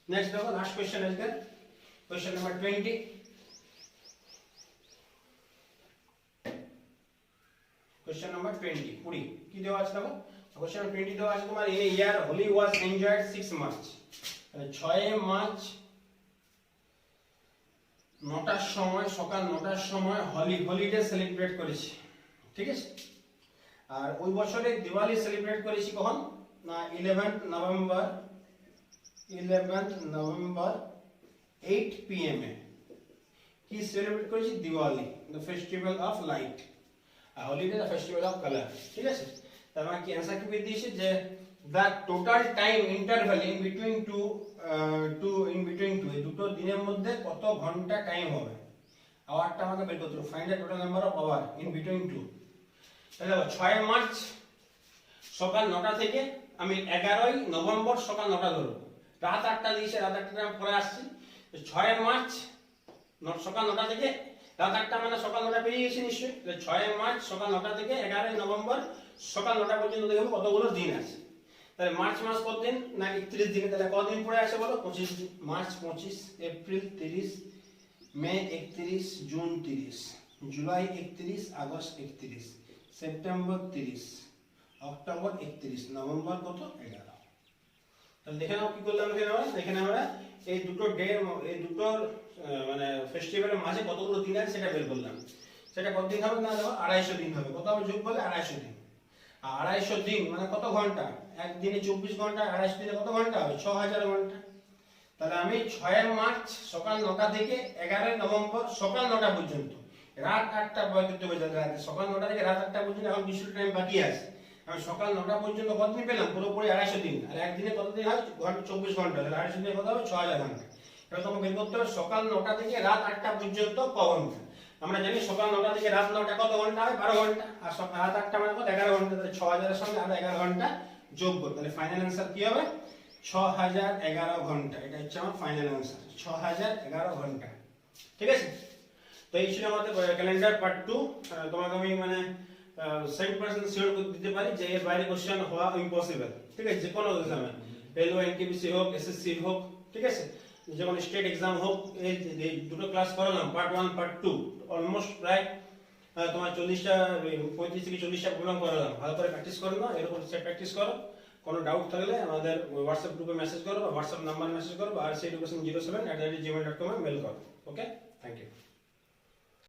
নেক্সট দেখো লাস্ট কোশ্চেন আজকে, কোশ্চেন নাম্বার 20। কোশ্চেন নাম্বার 20 কি দেওয়া আছে দেখো, কোশ্চেন 20 দেওয়া আছে তোমার, in a year Holi was enjoyed 6 March, তাহলে 6 মার্চ 9টার সময়, সকাল 9টার সময় হলিডে সেলিব্রেট করেছি, ঠিক আছে। আর ওই বছরে দিওয়ালি সেলিব্রেট করেছি কখন না 11th নভেম্বর 8 PM এ কি সেলিব্রেট করেছি, Diwali, the festival of light, আর holiday the festival of colour, ঠিক আছে। তার মানে কি অ্যানসার কি বের দিয়েছে যে the total time interval in between two এই দুটো দিনের মধ্যে কত ঘন্টা টাইম হবে, আওয়ারটা আমাকে বের করতে হবে। Find the total number of hour in between two. তাহলে 6 মার্চ সকাল 9টা থেকে আমি 11ই নভেম্বর সকাল 9টা ধরবো, রাত 8টা দিয়েছে, রাত 8টা আমি পরে আসছি। 6 মার্চ সকাল 9টা থেকে রাত 8টা মানে সকাল 9টা পেরিয়ে গেছে নিশ্চয়ই। 6 মার্চ সকাল 9টা থেকে 11ই নভেম্বর সকাল 9টা পর্যন্ত দেখবো কতগুলো দিন আছে। তাহলে মার্চ মাস কত দিন না 31 দিন, তাহলে কতদিন পরে আসে বলো, 25 দিন। মার্চ 25, এপ্রিল 30, মে 31, June 30, July 31, August 31, September 30, October 31, November কত 11। তাহলে দেখে নাও কি করলাম এখানে আমরা এই দুটো ডে, এই দুটোর মানে ফেস্টিভ্যালের মাঝে কতগুলো দিন আছে সেটা বের করলাম। সেটা কত দিন হবে না দেখো 250 দিন হবে। কত হবে যোগ করলে 250 দিন। আর 250 দিন মানে কত ঘন্টা, একদিনে 24 ঘন্টা, 250 দিনে কত ঘন্টা হবে 6000 ঘন্টা। তাহলে আমি 6 মার্চ সকাল 9টা থেকে 11 নভেম্বর সকাল 9টা পর্যন্ত, রাত 8টা পর্যন্ত, সকাল 9টা থেকে রাত 8টা পর্যন্ত এখন কিছুটা টাইম বাকি আছে। আমি সকাল 9টা পর্যন্ত কতদিন পেলাম, পুরোপুরি 250 দিন। আর একদিনে কতদিন হয়, 24 ঘন্টা, তাহলে 250 দিনে কত হবে 6000 ঘন্টা। এবার তোমাকে বের করতে হবে সকাল 9টা থেকে রাত 8টা পর্যন্ত ক ঘন্টা। আমরা জানি সকাল 9টা থেকে রাত 9টা কত ঘন্টা হয়, 12 ঘন্টা। আর রাত 8টা মানে কত 11 ঘন্টা। তাহলে 6000 এর সঙ্গে আর 11 ঘন্টা যোগ করব, তাহলে ফাইনাল অ্যান্সার কি হবে 6011 ঘন্টা। এটা হচ্ছে আমার ফাইনাল অ্যান্সার, 6011 ঘন্টা, ঠিক আছে। তো এই ছিল আমাদের ক্যালেন্ডার পার্ট 2। তোমাকে আমি মানে 100% শিওর করে দিতে পারি যে এর বাইরে কোশ্চেন হওয়া ইম্পসিবল, ঠিক আছে। যে কোনো এক্সামে, রেলওয়ে, এনটিপিসি হোক, এসএসসি হোক, ঠিক আছে, যে কোনো স্টেট এক্সাম হোক, এই দুটো ক্লাস করালাম, পার্ট 1 পার্ট 2, অলমোস্ট প্রায় তোমার 40টা 35 থেকে 40টা প্রোগ্রাম করালাম। ভালো করে প্র্যাকটিস করো না, এরকম সেট প্র্যাকটিস করো। কোনো ডাউট থাকলে আমাদের হোয়াটসঅ্যাপ গ্রুপে মেসেজ করো বা হোয়াটসঅ্যাপ নাম্বার মেসেজ করো বা rceducation07@gmail.com এ মেল করো। ওকে, থ্যাংক ইউ।